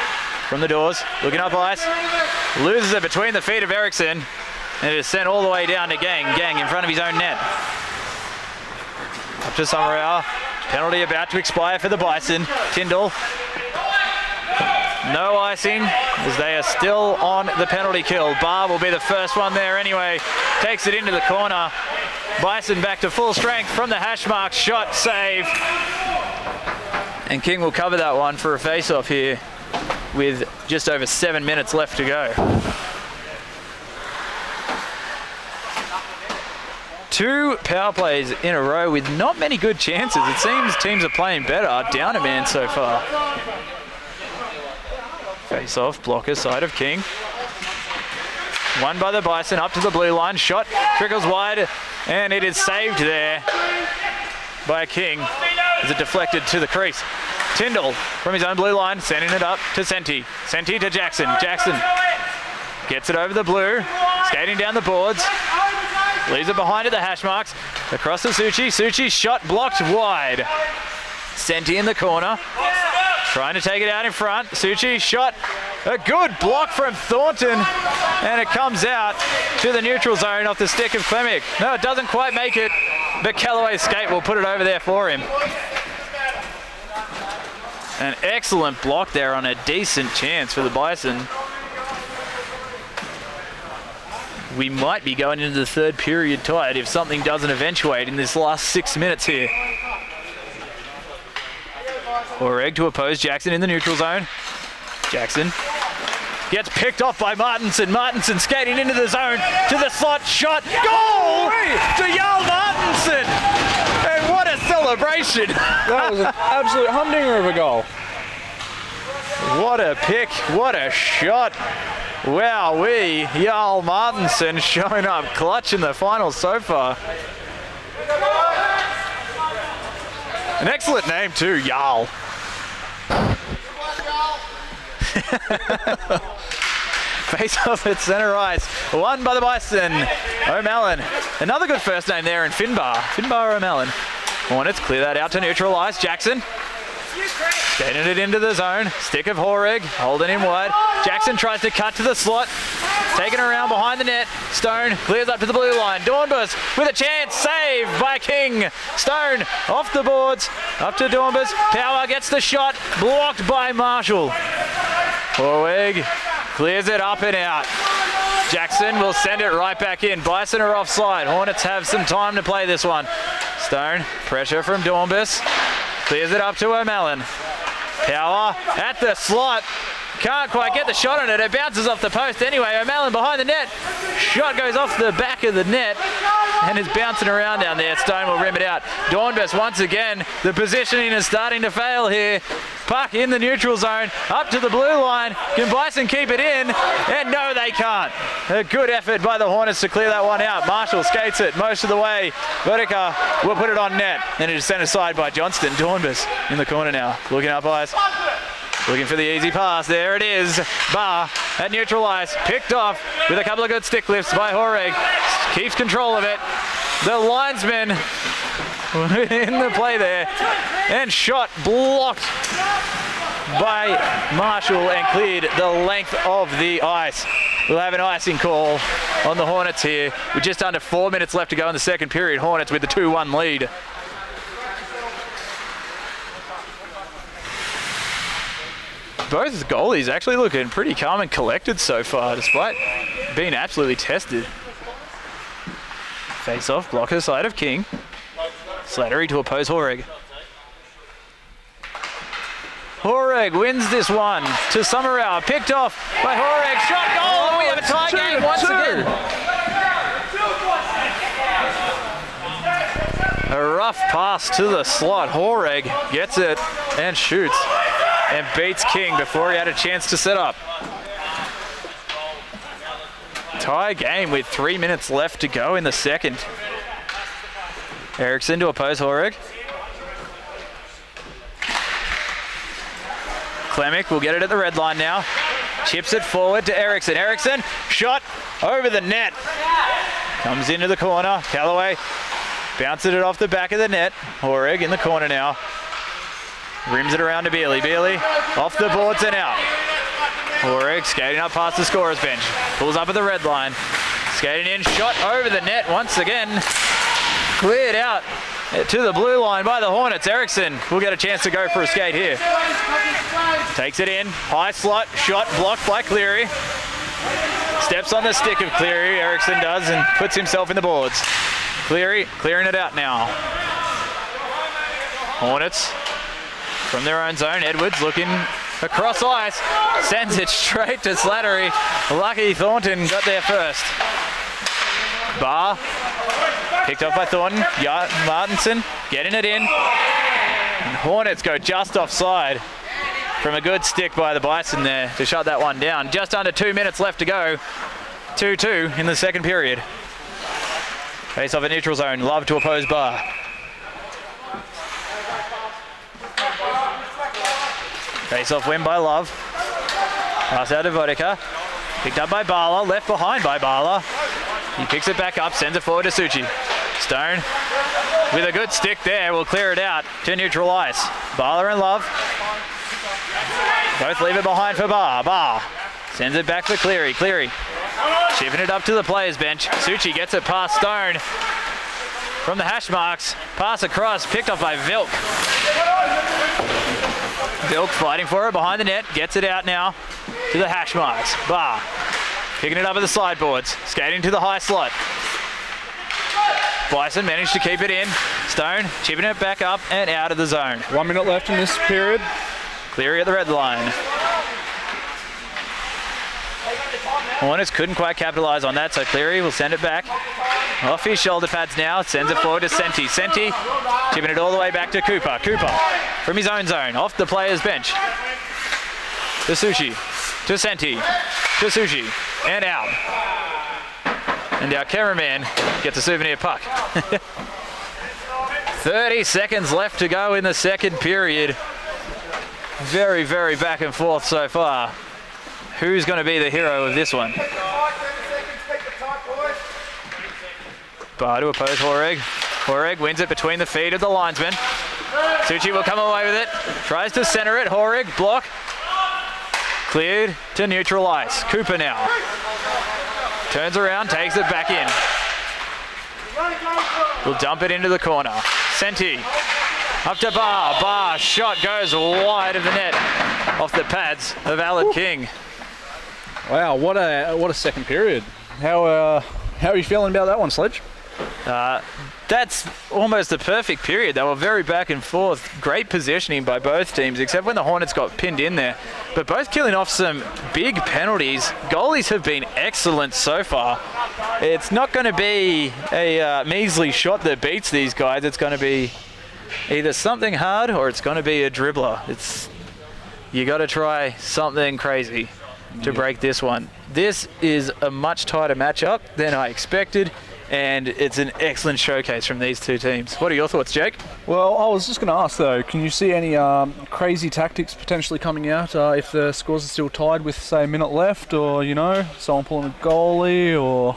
From the doors. Looking up ice. Loses it between the feet of Eriksson. And it is sent all the way down to Gang. Gang in front of his own net. Up to Summerall. Penalty about to expire for the Bison. Tyndall. No icing as they are still on the penalty kill. Bar will be the first one there anyway. Takes it into the corner. Bison back to full strength from the hash mark. Shot, save. And King will cover that one for a face-off here with just over 7 minutes left to go. 2 power plays in a row with not many good chances. It seems teams are playing better. Down a man so far. Face off, blocker side of King. Won by the Bison, up to the blue line. Shot, trickles wide, and it is saved there by King as it deflected to the crease. Tyndall from his own blue line, sending it up to Senti. Senti to Jackson. Jackson gets it over the blue, skating down the boards. Leaves it behind at the hash marks. Across to Suchi. Suchi's shot blocked wide. Senti in the corner. Trying to take it out in front. Suchi shot. A good block from Thornton. And it comes out to the neutral zone off the stick of Klemic. No, it doesn't quite make it. But Callaway's skate will put it over there for him. An excellent block there on a decent chance for the Bison. We might be going into the third period tied if something doesn't eventuate in this last 6 minutes here. Horeg to oppose Jackson in the neutral zone. Jackson gets picked off by Martinson. Martinson skating into the zone to the slot. Shot. Goal to Jarl Martinson. And what a celebration. That was an absolute humdinger of a goal. What a pick. What a shot. Wowee, Jarl Martinson showing up clutch in the finals so far. An excellent name too, Jarl. Face off at center ice. Won by the Bison. O'Malley. Another good first name there in Finbar. Finbar O'Malley. Hornets clear that out to neutral ice. Jackson. Getting it into the zone. Stick of Horeg. Holding him wide. Jackson tries to cut to the slot. Taken around behind the net. Stone clears up to the blue line. Dornbus with a chance. Saved by King. Stone off the boards. Up to Dornbus. Power gets the shot. Blocked by Marshall. Horeg clears it up and out. Jackson will send it right back in. Bison are offside. Hornets have some time to play this one. Stone. Pressure from Dornbus. Clears it up to O'Malley. Power at the slot. Can't quite get the shot on it. It bounces off the post anyway. O'Malley behind the net. Shot goes off the back of the net and is bouncing around down there. Stone will rim it out. Dornbus once again. The positioning is starting to fail here. Puck in the neutral zone. Up to the blue line. Can Bison keep it in? And no, they can't. A good effort by the Hornets to clear that one out. Marshall skates it most of the way. Bodica will put it on net. And it is sent aside by Johnston. Dornbus in the corner now. Looking up ice. Looking for the easy pass. There it is. Barr at neutral ice. Picked off with a couple of good stick lifts by Horeg. Keeps control of it. The linesman in the play there. And shot blocked by Marshall and cleared the length of the ice. We'll have an icing call on the Hornets here with just under 4 minutes left to go in the second period. Hornets with the 2-1 lead. Both goalies actually looking pretty calm and collected so far, despite being absolutely tested. Face off, blocker side of King. Slattery to oppose Horeg. Horeg wins this one to Summerau. Picked off by Horeg. Shot goal, and we have a tie game once again. A rough pass to the slot. Horeg gets it and shoots. And beats King before he had a chance to set up. Tie game with 3 minutes left to go in the second. Eriksson to oppose Horeg. Klemic will get it at the red line now. Chips it forward to Eriksson. Eriksson, shot over the net. Comes into the corner. Callaway bounces it off the back of the net. Horeg in the corner now. Rims it around to Bealey. Bealey off the boards and out. Horeg skating up past the scorer's bench. Pulls up at the red line. Skating in, shot over the net once again. Cleared out to the blue line by the Hornets. Eriksson will get a chance to go for a skate here. Takes it in. High slot. Shot blocked by Cleary. Steps on the stick of Cleary. Eriksson does and puts himself in the boards. Cleary clearing it out now. Hornets from their own zone. Edwards looking across ice. Sends it straight to Slattery. Lucky Thornton got there first. Barr picked up by Thornton. Martinson getting it in. And Hornets go just offside from a good stick by the Bison there to shut that one down. Just under 2 minutes left to go. 2-2 in the second period. Face off at neutral zone. Love to oppose Barr. Face-off win by Love. Pass out to Vodika. Picked up by Bala. Left behind by Bala. He picks it back up. Sends it forward to Suchi. Stone with a good stick there. Will clear it out to neutral ice. Bala and Love. Both leave it behind for Barr. Barr sends it back for Cleary. Cleary chipping it up to the players' bench. Suchi gets it past Stone. From the hash marks. Pass across. Picked up by Vilk. Vilk fighting for it behind the net. Gets it out now to the hash marks. Barr picking it up at the sideboards. Skating to the high slot. Bison managed to keep it in. Stone chipping it back up and out of the zone. 1 minute left in this period. Cleary at the red line. Hornets couldn't quite capitalise on that, so Cleary will send it back. Off his shoulder pads now, sends it forward to Senti. Senti chipping it all the way back to Cooper. Cooper from his own zone, off the player's bench. To Sushi, to Senti, to Sushi, and out. And our cameraman gets a souvenir puck. 30 seconds left to go in the second period. Very, very back and forth so far. Who's going to be the hero of this one? Barr to oppose Horeg. Horeg wins it between the feet of the linesman. Suchi will come away with it. Tries to center it. Horeg block. Cleared to neutral ice. Cooper now. Turns around, takes it back in. Will dump it into the corner. Senti up to Barr. Barr shot goes wide of the net off the pads of Alad King. Wow, what a second period. How are you feeling about that one, Sledge? That's almost the perfect period. They were very back and forth. Great positioning by both teams, except when the Hornets got pinned in there. But both killing off some big penalties. Goalies have been excellent so far. It's not going to be a measly shot that beats these guys. It's going to be either something hard or it's going to be a dribbler. You got to try something crazy to break this one. This is a much tighter matchup than I expected. And it's an excellent showcase from these two teams. What are your thoughts, Jake? Well, I was just going to ask, though, can you see any crazy tactics potentially coming out if the scores are still tied with, say, a minute left, or, someone pulling a goalie, or...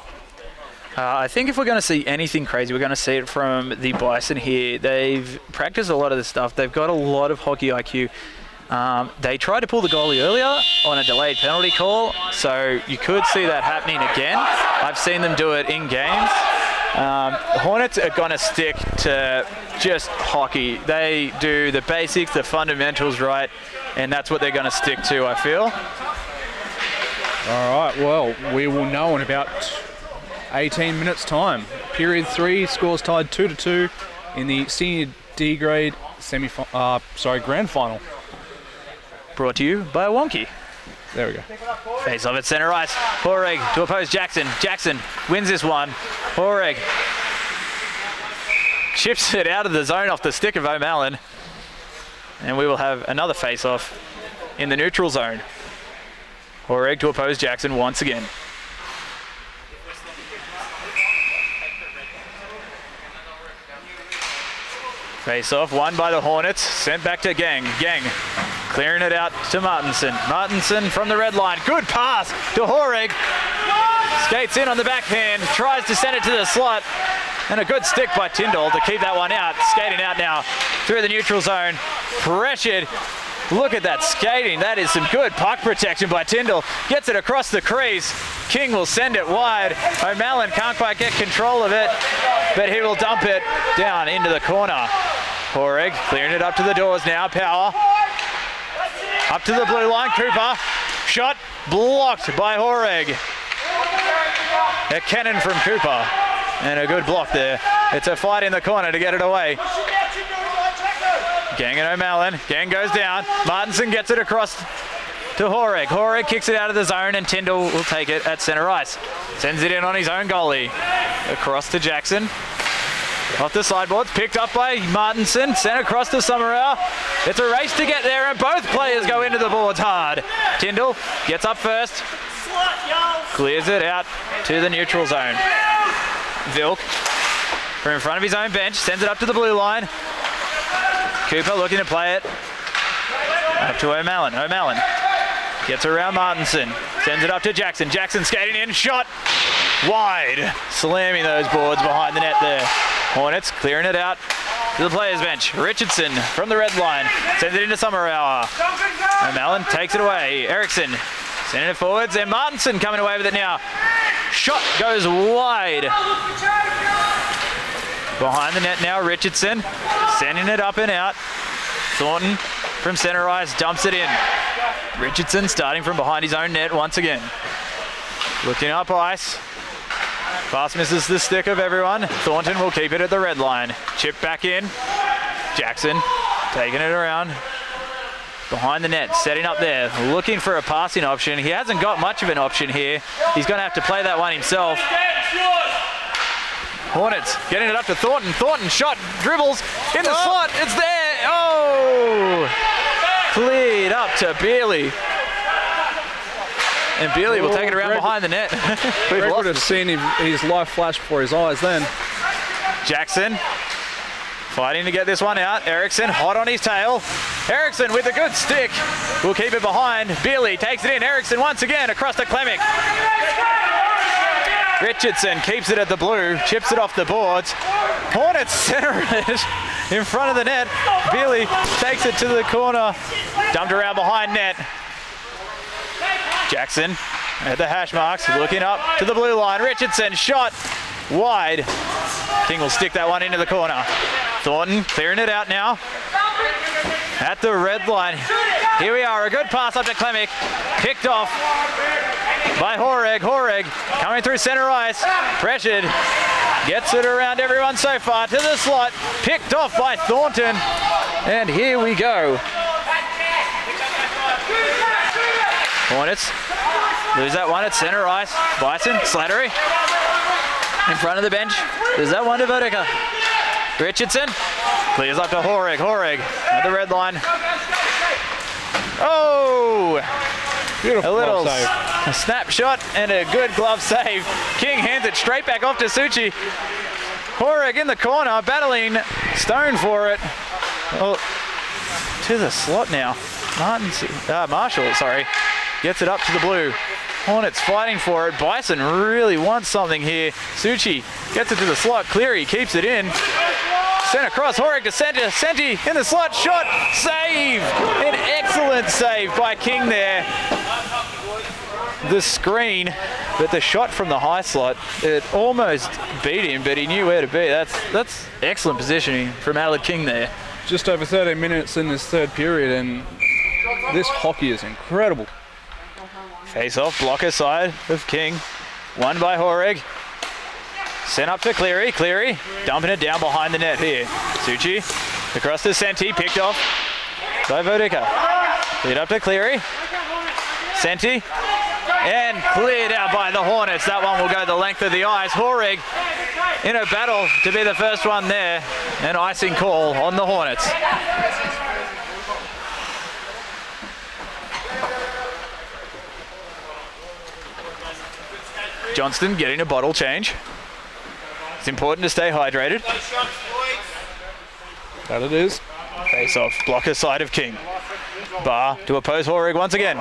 I think if we're going to see anything crazy, we're going to see it from the Bison here. They've practiced a lot of this stuff. They've got a lot of hockey IQ. They tried to pull the goalie earlier on a delayed penalty call, so you could see that happening again. I've seen them do it in games. Hornets are going to stick to just hockey. They do the basics, the fundamentals right, and that's what they're going to stick to, I feel. All right, well, we will know in about 18 minutes' time. Period 3, scores tied 2-2 in the Senior D grade grand final. Brought to you by wonqy. There we go. Face off at center ice. Horeg to oppose Jackson. Jackson wins this one. Horeg chips it out of the zone off the stick of O'Malley. And we will have another face off in the neutral zone. Horeg to oppose Jackson once again. Face off won by the Hornets. Sent back to Gang. Gang clearing it out to Martinson. Martinson from the red line. Good pass to Horeg. Skates in on the backhand. Tries to send it to the slot. And a good stick by Tyndall to keep that one out. Skating out now through the neutral zone. Pressured. Look at that skating. That is some good puck protection by Tyndall. Gets it across the crease. King will send it wide. O'Malley can't quite get control of it, but he will dump it down into the corner. Horeg clearing it up to the doors now. Power. Up to the blue line. Cooper. Shot blocked by Horeg. A cannon from Cooper. And a good block there. It's a fight in the corner to get it away. Gang and O'Malley. Gang goes down. Martinson gets it across to Horeg. Horeg kicks it out of the zone and Tyndall will take it at center ice. Sends it in on his own goalie. Across to Jackson. Off the sideboards. Picked up by Martinson. Sent across to Summerall. It's a race to get there and both players go into the boards hard. Tyndall gets up first. Clears it out to the neutral zone. Vilk from in front of his own bench. Sends it up to the blue line. Cooper looking to play it up to O'Malley. O'Malley gets around Martinson. Sends it up to Jackson. Jackson skating in. Shot wide. Slamming those boards behind the net there. Hornets clearing it out to the players' bench. Richardson from the red line. Sends it into Summerhour. O'Malley takes it away. Eriksson sending it forwards. And Martinson coming away with it now. Shot goes wide. Behind the net now, Richardson sending it up and out. Thornton from center ice dumps it in. Richardson starting from behind his own net once again. Looking up ice. Pass misses the stick of everyone. Thornton will keep it at the red line. Chip back in. Jackson taking it around. Behind the net, setting up there, looking for a passing option. He hasn't got much of an option here. He's going to have to play that one himself. Hornets getting it up to Thornton. Thornton shot, dribbles in the slot. It's there. Oh! Cleared up to Beerley. And Beerley will take it around behind the net. Greg would have seen his life flash before his eyes then. Jackson fighting to get this one out. Eriksson hot on his tail. Eriksson with a good stick. Will keep it behind. Beerley takes it in. Eriksson once again across to Klemic. Richardson keeps it at the blue, chips it off the boards. Hornets center it in front of the net. Beerley takes it to the corner, dumped around behind net. Jackson at the hash marks, looking up to the blue line. Richardson shot wide. King will stick that one into the corner. Thornton clearing it out now. At the red line. Here we are, a good pass up to Klemic. Picked off by Horeg. Horeg coming through center ice. Pressured. Gets it around everyone so far to the slot. Picked off by Thornton. And here we go. Hornets lose that one at center ice. Bison, Slattery in front of the bench. There's that one to Boudica. Richardson clears up to Horeg. Horeg at the red line. Oh! Beautiful a little save. A snapshot and a good glove save. King hands it straight back off to Suchi. Horeg in the corner, battling Stone for it. Oh, to the slot now. Marshall, sorry. Gets it up to the blue. Hornets fighting for it. Bison really wants something here. Suchi gets it to the slot. Cleary keeps it in. Sent across, Horeg to center. Senti in the slot, shot, save! An excellent save by King there. The screen, but the shot from the high slot, it almost beat him, but he knew where to be. That's excellent positioning from Aled King there. Just over 13 minutes in this third period, and this hockey is incredible. Face off, blocker side of King. Won by Horeg. Sent up to Cleary. Cleary dumping it down behind the net here. Suchi across to Senti, picked off by Boudica. Cleared up to Cleary. Senti. And cleared out by the Hornets. That one will go the length of the ice. Horeg in a battle to be the first one there. An icing call on the Hornets. Johnston getting a bottle change. It's important to stay hydrated. That it is. Face off, blocker side of King. Bar to oppose Horeg once again.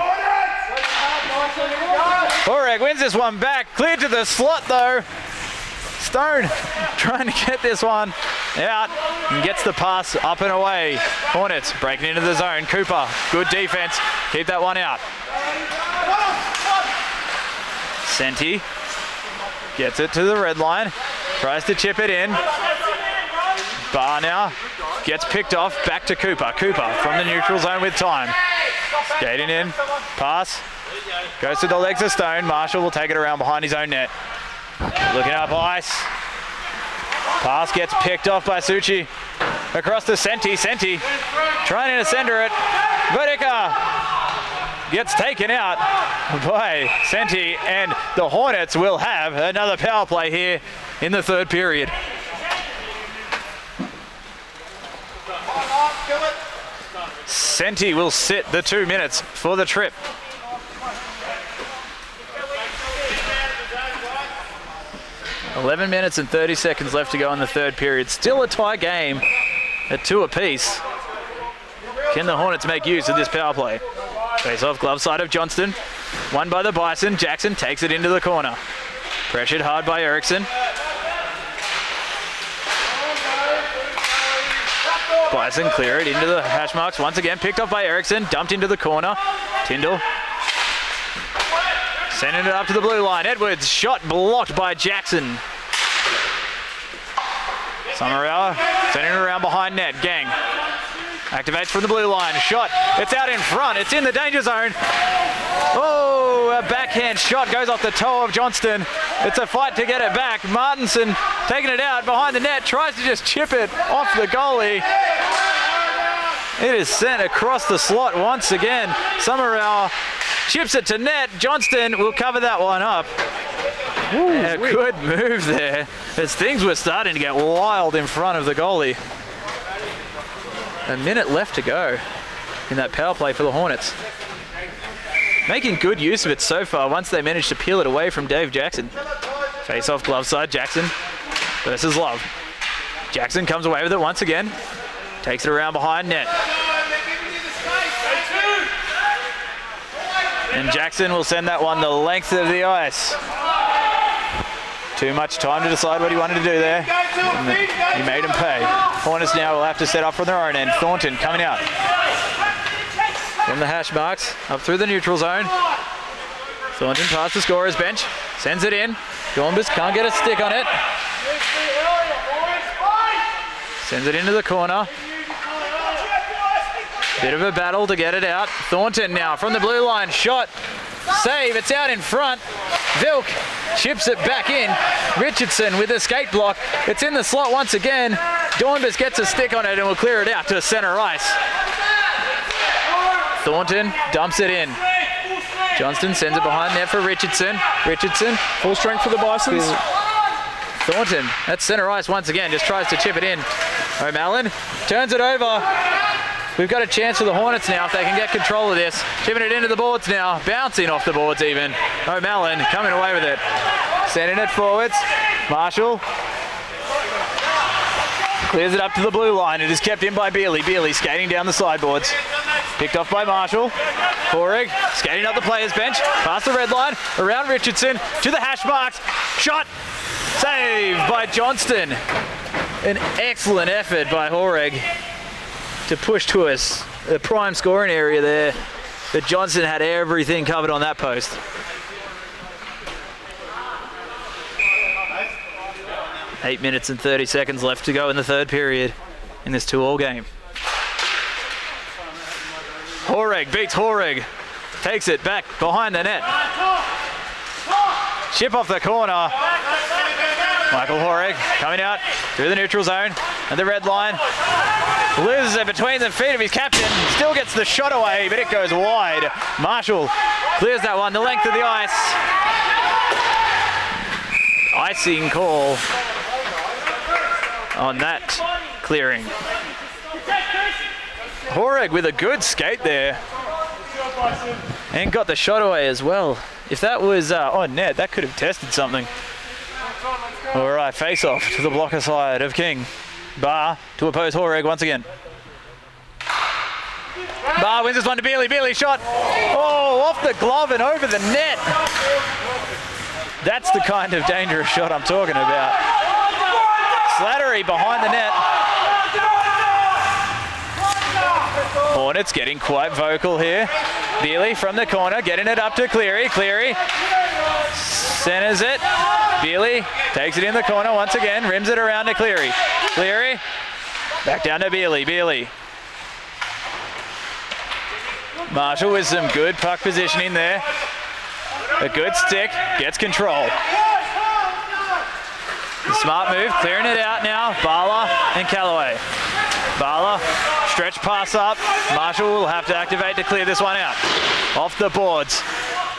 Horeg wins this one back. Cleared to the slot though. Stone trying to get this one out and gets the pass up and away. Hornets breaking into the zone. Cooper, good defense. Keep that one out. Senti gets it to the red line. Tries to chip it in. Bar now gets picked off. Back to Cooper. Cooper from the neutral zone with time. Skating in. Pass. Goes to the legs of Stone. Marshall will take it around behind his own net. Looking up ice. Pass gets picked off by Suchi. Across to Senti. Senti trying to center it. Boudica gets taken out by Senti, and the Hornets will have another power play here in the third period. Senti will sit the 2 minutes for the trip. $11 minutes and 30 seconds left to go in the third period. Still a tie game at 2 apiece. Can the Hornets make use of this power play? Face off, glove side of Johnston. Won by the Bison. Jackson takes it into the corner. Pressured hard by Eriksson. Bison clear it into the hash marks. Once again picked off by Eriksson. Dumped into the corner. Tyndall sending it up to the blue line. Edwards shot blocked by Jackson. Summerall sending it around behind net. Gang activates from the blue line. Shot. It's out in front. It's in the danger zone. Oh, a backhand shot goes off the toe of Johnston. It's a fight to get it back. Martinson taking it out behind the net. Tries to just chip it off the goalie. It is sent across the slot once again. Summerall chips it to net. Johnston will cover that one up. Ooh, a good move there as things were starting to get wild in front of the goalie. A minute left to go in that power play for the Hornets. Making good use of it so far once they managed to peel it away from Dave Jackson. Face off glove side, Jackson versus Love. Jackson comes away with it once again. Takes it around behind net. And Jackson will send that one the length of the ice. Too much time to decide what he wanted to do there. He made him pay. Hornets now will have to set up from their own end. Thornton coming out from the hash marks, up through the neutral zone. Thornton past the scorer's bench, sends it in. Gormbus can't get a stick on it. Sends it into the corner. Bit of a battle to get it out. Thornton now from the blue line. Shot. Save. It's out in front. Vilk chips it back in. Richardson with a skate block. It's in the slot once again. Dornbus gets a stick on it and will clear it out to center ice. Thornton dumps it in. Johnston sends it behind net for Richardson. Richardson, Full strength for the Bisons. Thornton, that's center ice once again, just tries to chip it in. O'Malley turns it over. We've got a chance for the Hornets now if they can get control of this. Chipping it into the boards now, bouncing off the boards even. O'Malley coming away with it. Sending it forwards. Marshall clears it up to the blue line. It is kept in by Bealey. Bealey skating down the sideboards. Picked off by Marshall. Horrig skating up the players' bench. Past the red line. Around Richardson. To the hash marks. Shot. Saved by Johnston. An excellent effort by Horrig to push to us. The prime scoring area there. But Johnston had everything covered on that post. Eight minutes and 30 seconds left to go in the third period in this 2-2 game. Horrig beats Horrig. Takes it back behind the net. Chip off the corner. Michael Horrig coming out through the neutral zone and the red line. Loses it between the feet of his captain. Still gets the shot away, but it goes wide. Marshall clears that one the length of the ice. Icing call on that clearing. Horrig with a good skate there. And got the shot away as well. If that was on net, that could have tested something. All right, face off to the blocker side of King. Barr to oppose Horrig once again. Barr wins this one to Bealey. Bealey shot. Oh, off the glove and over the net. That's the kind of dangerous shot I'm talking about. Slattery behind the net. Hornets getting quite vocal here. Bealey from the corner, getting it up to Cleary. Cleary centers it. Bealey takes it in the corner once again, rims it around to Cleary. Cleary back down to Bealey. Bealey. Marshall with some good puck positioning there. A good stick, gets control. Smart move, clearing it out now. Bala and Callaway. Bala, stretch pass up. Marshall will have to activate to clear this one out. Off the boards.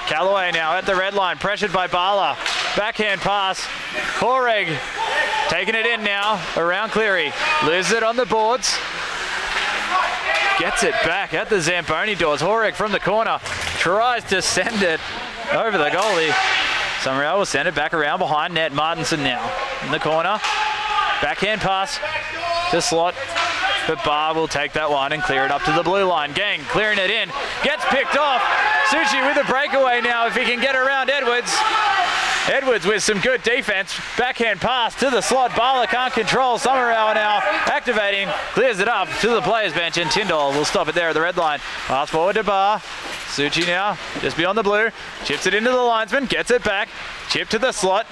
Callaway now at the red line, pressured by Bala. Backhand pass. Horrig taking it in now, around Cleary. Loses it on the boards. Gets it back at the Zamboni doors. Horrig from the corner tries to send it over the goalie. Summerall will send it back around behind net. Martinson now in the corner. Backhand pass to slot, but Barr will take that one and clear it up to the blue line. Gang clearing it in. Gets picked off. Suchi with a breakaway now if he can get around Edwards. Edwards with some good defense. Backhand pass to the slot. Barla can't control. Summerall now activating. Clears it up to the players bench and Tyndall will stop it there at the red line. Pass forward to Barr. Suchi now just beyond the blue. Chips it into the linesman. Gets it back. Chip to the slot.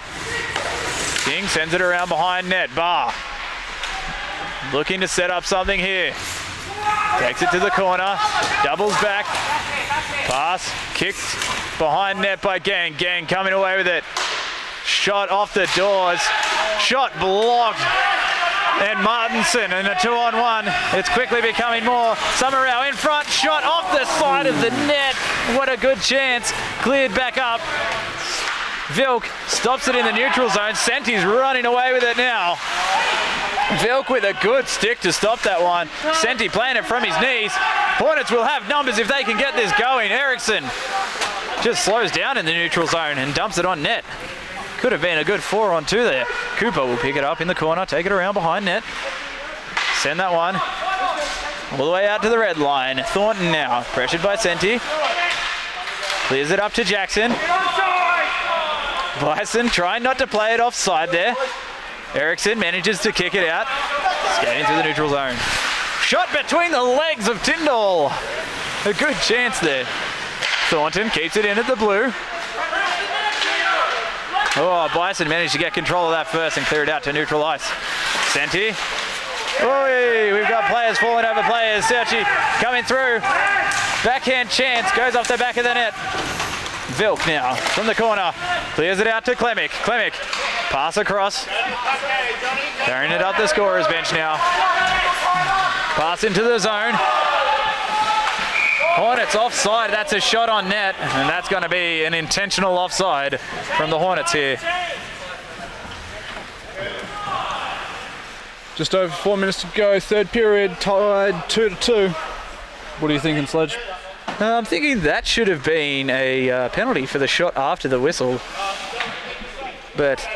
King sends it around behind net. Barr looking to set up something here. Takes it to the corner. Doubles back. Pass kicked behind net by Gang. Gang coming away with it. Shot off the doors. Shot blocked. And Martinson in a 2-on-1. It's quickly becoming more. Summerall in front. Shot off the side of the net. What a good chance. Cleared back up. Vilk stops it in the neutral zone. Senti's running away with it now. Vilk with a good stick to stop that one. Senti playing it from his knees. Hornets will have numbers if they can get this going. Eriksson just slows down in the neutral zone and dumps it on net. Could have been a good 4-on-2 there. Cooper will pick it up in the corner, take it around behind net. Send that one all the way out to the red line. Thornton now, pressured by Senti. Clears it up to Jackson. Bison trying not to play it offside there. Eriksson manages to kick it out. Skating through the neutral zone. Shot between the legs of Tyndall. A good chance there. Thornton keeps it in at the blue. Oh, Bison managed to get control of that first and clear it out to neutral ice. Senti. Oi, we've got players falling over players. Serchi coming through. Backhand chance, goes off the back of the net. Vilk now from the corner. Clears it out to Klemic. Klemic, pass across. Carrying it up the scorer's bench now. Pass into the zone. Hornets offside. That's a shot on net, and that's going to be an intentional offside from the Hornets here. Just over 4 minutes to go, third period, tied 2-2. What are you thinking, Sledge? I'm thinking that should have been a penalty for the shot after the whistle. But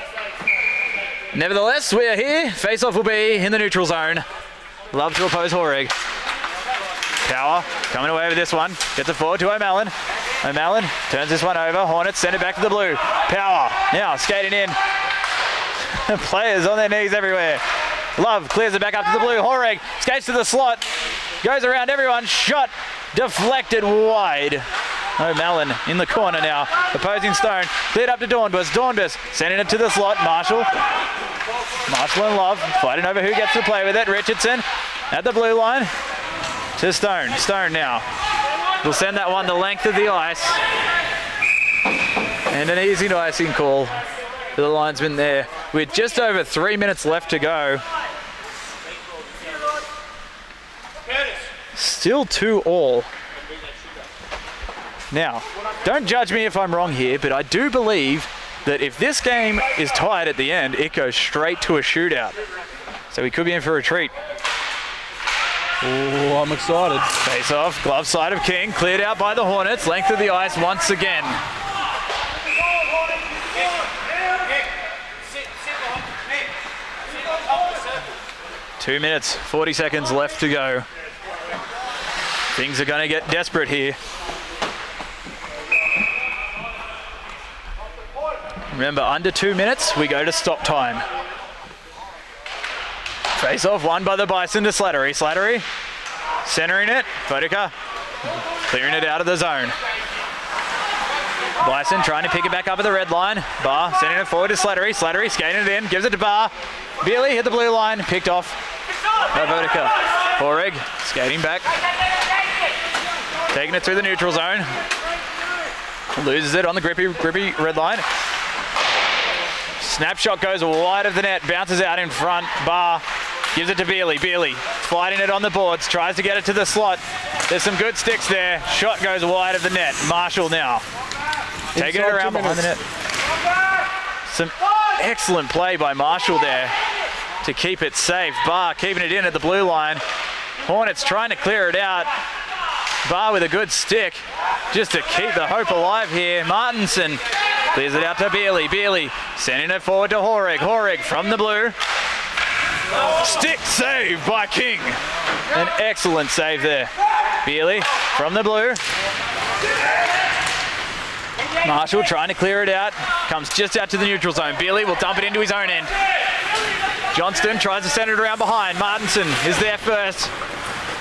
nevertheless, we are here. Face-off will be in the neutral zone. Love to oppose Horrig. Power coming away with this one. Gets it forward to O'Malley. O'Malley turns this one over. Hornets send it back to the blue. Power now skating in. Players on their knees everywhere. Love clears it back up to the blue. Horrig skates to the slot. Goes around everyone. Shot deflected wide. O'Malley in the corner now. Opposing Stone. Cleared up to Dornbus. Dornbus sending it to the slot. Marshall and Love fighting over who gets to play with it. Richardson at the blue line to Stone. Stone now will send that one the length of the ice. And an easy icing call for the linesman there with just over 3 minutes left to go. Still 2-2. Now, don't judge me if I'm wrong here, but I do believe that if this game is tied at the end, it goes straight to a shootout. So we could be in for a treat. Oh, I'm excited. Face off, glove side of King, cleared out by the Hornets, length of the ice once again. Two minutes, 40 seconds left to go. Things are going to get desperate here. Remember, under 2 minutes, we go to stop time. Face off, won by the Bison to Slattery. Slattery, centering it. Bodica clearing it out of the zone. Bison trying to pick it back up at the red line. Barr sending it forward to Slattery. Slattery skating it in, gives it to Barr. Beerley hit the blue line, picked off by Bodica. Horrig skating back. Taking it through the neutral zone. Loses it on the grippy red line. Snapshot goes wide of the net, bounces out in front. Barr gives it to Beerley. Beerley fighting it on the boards, tries to get it to the slot. There's some good sticks there. Shot goes wide of the net. Marshall now taking it around behind the net. Some excellent play by Marshall there to keep it safe. Barr keeping it in at the blue line. Hornets trying to clear it out. Barr with a good stick just to keep the hope alive here. Martinson clears it out to Beerley. Beerley sending it forward to Horrig. Horrig from the blue. Stick save by King. An excellent save there. Beerley from the blue. Marshall trying to clear it out. Comes just out to the neutral zone. Beerley will dump it into his own end. Johnston tries to send it around behind. Martinson is there first.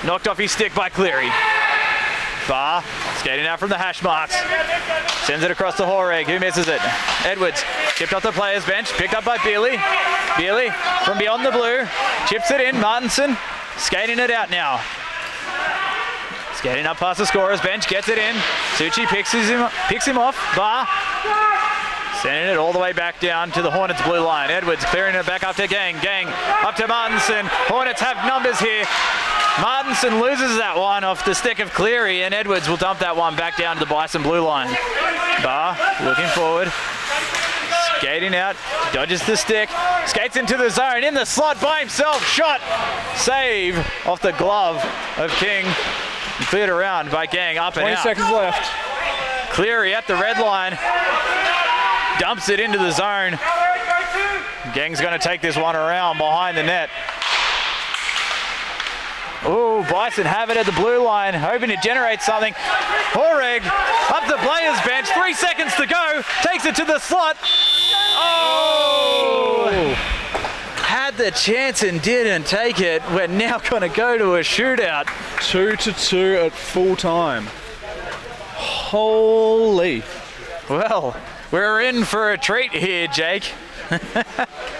Knocked off his stick by Cleary. Barr skating out from the hash marks. Sends it across to Horrig. Who misses it? Edwards chipped off the player's bench. Picked up by Beerley. Beerley from beyond the blue. Chips it in. Martinson skating it out now. Skating up past the scorer's bench. Gets it in. Suchi picks him off. Barr sending it all the way back down to the Hornets blue line. Edwards clearing it back up to Gang. Gang up to Martinson. Hornets have numbers here. Martinson loses that one off the stick of Cleary, and Edwards will dump that one back down to the Bison blue line. Barr looking forward, skating out, dodges the stick, skates into the zone, in the slot by himself, shot, save off the glove of King, cleared around by Gang, up and out. 20 seconds left. Cleary at the red line, dumps it into the zone. Gang's going to take this one around behind the net. Oh, Bison have it at the blue line, hoping to generate something. Horrig up the player's bench, 3 seconds to go, takes it to the slot. Oh! Had the chance and didn't take it. We're now going to go to a shootout. 2-2 at full time. Holy. Well, we're in for a treat here, Jake.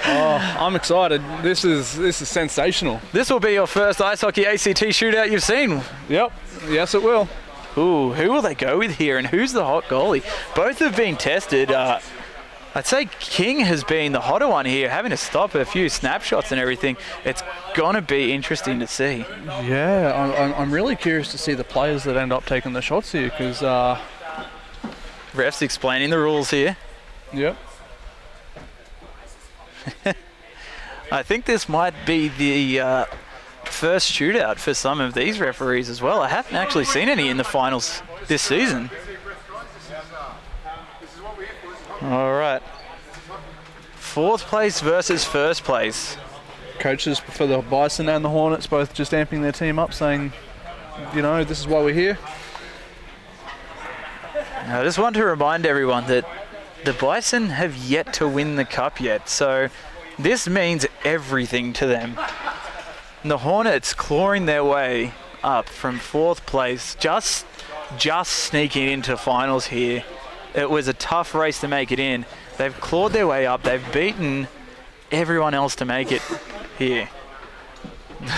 Oh, I'm excited. This is sensational. This will be your first ice hockey ACT shootout you've seen. Yep. Yes, it will. Ooh, who will they go with here, and who's the hot goalie? Both have been tested. I'd say King has been the hotter one here, having to stop a few snapshots and everything. It's going to be interesting to see. Yeah, I'm really curious to see the players that end up taking the shots here, because... Ref's explaining the rules here. Yep. I think this might be the first shootout for some of these referees as well. I haven't actually seen any in the finals this season. All right. 4th place versus 1st place. Coaches for the Bison and the Hornets both just amping their team up, saying, you know, this is why we're here. I just want to remind everyone that the Bison have yet to win the cup yet, so this means everything to them. And the Hornets clawing their way up from 4th place, just sneaking into finals here. It was a tough race to make it in. They've clawed their way up. They've beaten everyone else to make it here.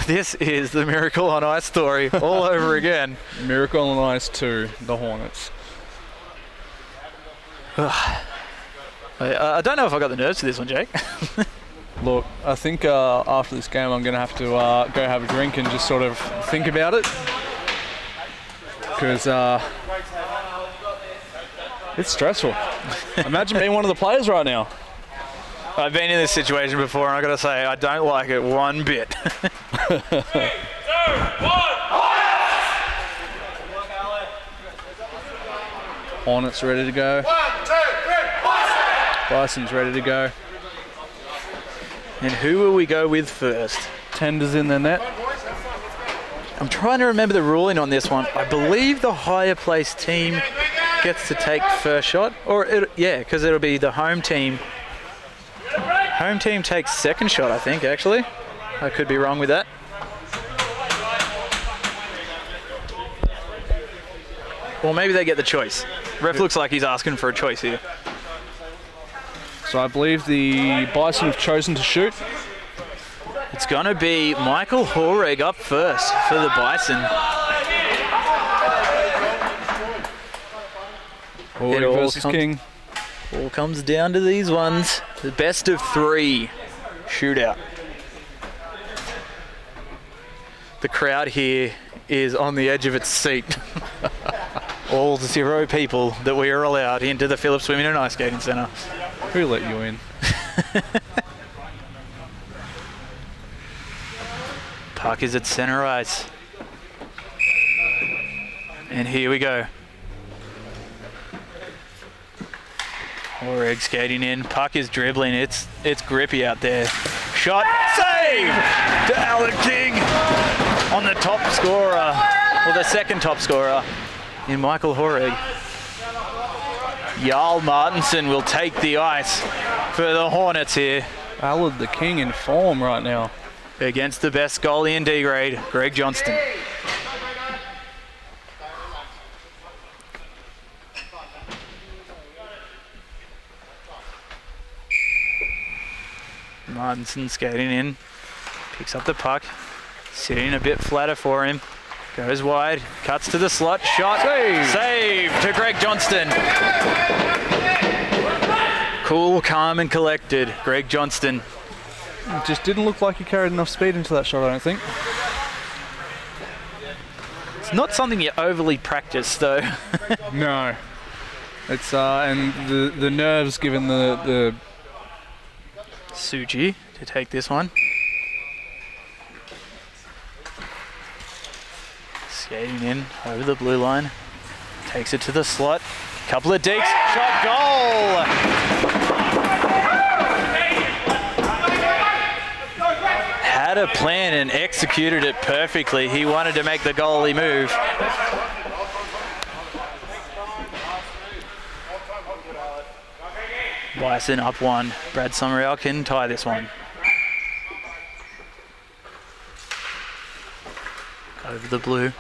This is the Miracle on Ice story all over again. Miracle on Ice 2, the Hornets. I don't know if I got the nerves for this one, Jake. Look, I think after this game I'm going to have to go have a drink and just sort of think about it. Because it's stressful. Imagine being one of the players right now. I've been in this situation before, and I got to say, I don't like it one bit. 3, 2, 1. Hornets ready to go. 1, 2, 3, Bison's ready to go. And who will we go with first? Tenders in the net. I'm trying to remember the ruling on this one. I believe the higher placed team gets to take first shot, because it'll be the home team. Home team takes second shot, I think, actually. I could be wrong with that. Or maybe they get the choice. Ref looks like he's asking for a choice here. So I believe the Bison have chosen to shoot. It's going to be Michael Horeg up first for the Bison. Horeg versus King. All comes down to these ones. The best of 3 shootout. The crowd here is on the edge of its seat. All 0 people that we are allowed into the Phillips Swimming and Ice Skating Centre. Who let you in? Puck is at centre ice. And here we go. Horeg skating in. Puck is dribbling. It's grippy out there. Shot. Save to Alan King on the top scorer. Well, the second top scorer in Michael Horeg. Jarl Martinson will take the ice for the Hornets here. Allard the King in form right now. Against the best goalie in D grade, Greg Johnston. Martinson skating in, picks up the puck, sitting a bit flatter for him, goes wide, cuts to the slot, shot, save to Greg Johnston. Cool, calm and collected, Greg Johnston. It just didn't look like he carried enough speed into that shot, I don't think. It's not something you overly practice though. No. It's and the nerves given the Suji to take this one. Skating in over the blue line. Takes it to the slot. Couple of dekes. Shot, goal! Had a plan and executed it perfectly. He wanted to make the goalie move. Bison up 1. Brad Summerall can tie this one. Over the blue.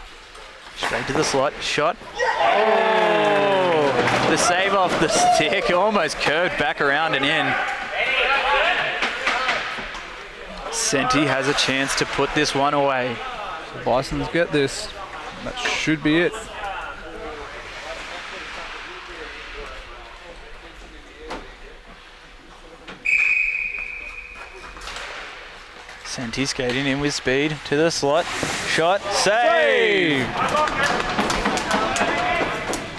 Straight to the slot. Shot. Oh! The save off the stick. Almost curved back around and in. Senti has a chance to put this one away. Bisons get this. That should be it. skating in with speed to the slot. Shot, save!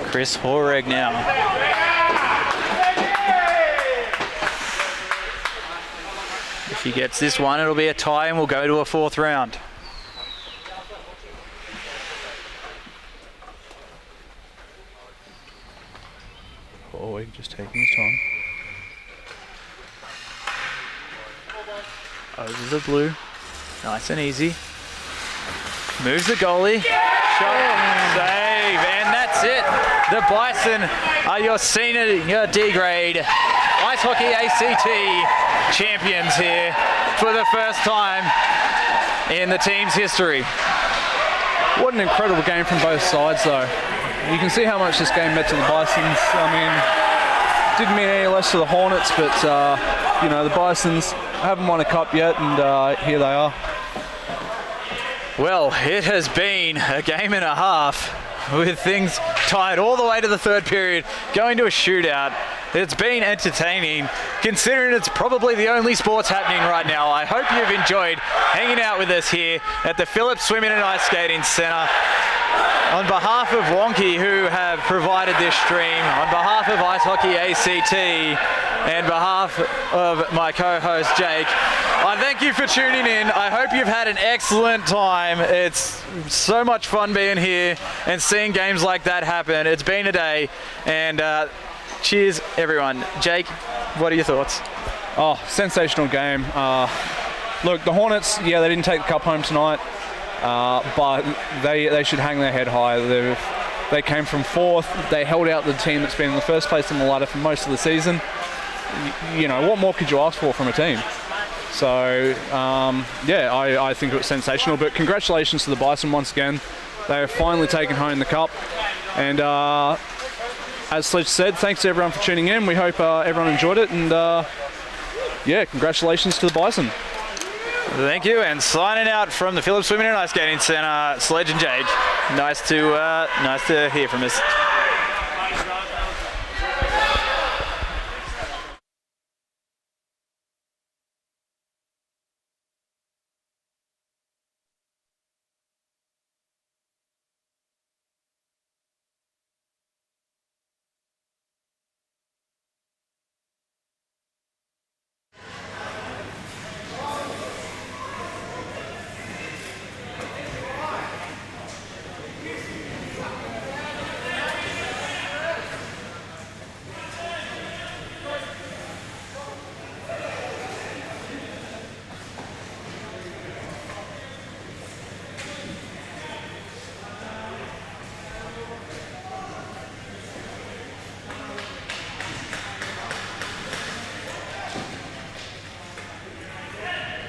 Chris Horeg now. If he gets this one, it'll be a tie and we'll go to a 4th round. Horeg just taking his time. Over the blue. Nice and easy. Moves the goalie. Shot, save, and that's it. The Bison are your senior D grade ice hockey ACT champions here for the first time in the team's history. What an incredible game from both sides, though. You can see how much this game meant to the Bisons. I mean, didn't mean any less to the Hornets, but you know, the Bisons haven't won a cup yet, and here they are. Well, it has been a game and a half with things tied all the way to the 3rd period, going to a shootout. It's been entertaining, considering it's probably the only sports happening right now. I hope you've enjoyed hanging out with us here at the Phillips Swimming and Ice Skating Centre. On behalf of Wonqy, who have provided this stream, on behalf of Ice Hockey ACT, and behalf of my co-host Jake, I thank you for tuning in. I hope you've had an excellent time. It's so much fun being here and seeing games like that happen. It's been a day, and cheers everyone. Jake, what are your thoughts? Oh, sensational game. Look, the Hornets, yeah, they didn't take the cup home tonight, but they should hang their head high. They came from 4th. They held out the team that's been in the first place on the ladder for most of the season. You know, what more could you ask for from a team? So, yeah, I think it was sensational. But congratulations to the Bison once again. They have finally taken home the cup. And as Sledge said, thanks to everyone for tuning in. We hope everyone enjoyed it. And, yeah, congratulations to the Bison. Thank you, and signing out from the Phillips Swimming and Ice Skating Centre, Sledge and Jake. Nice to hear from us.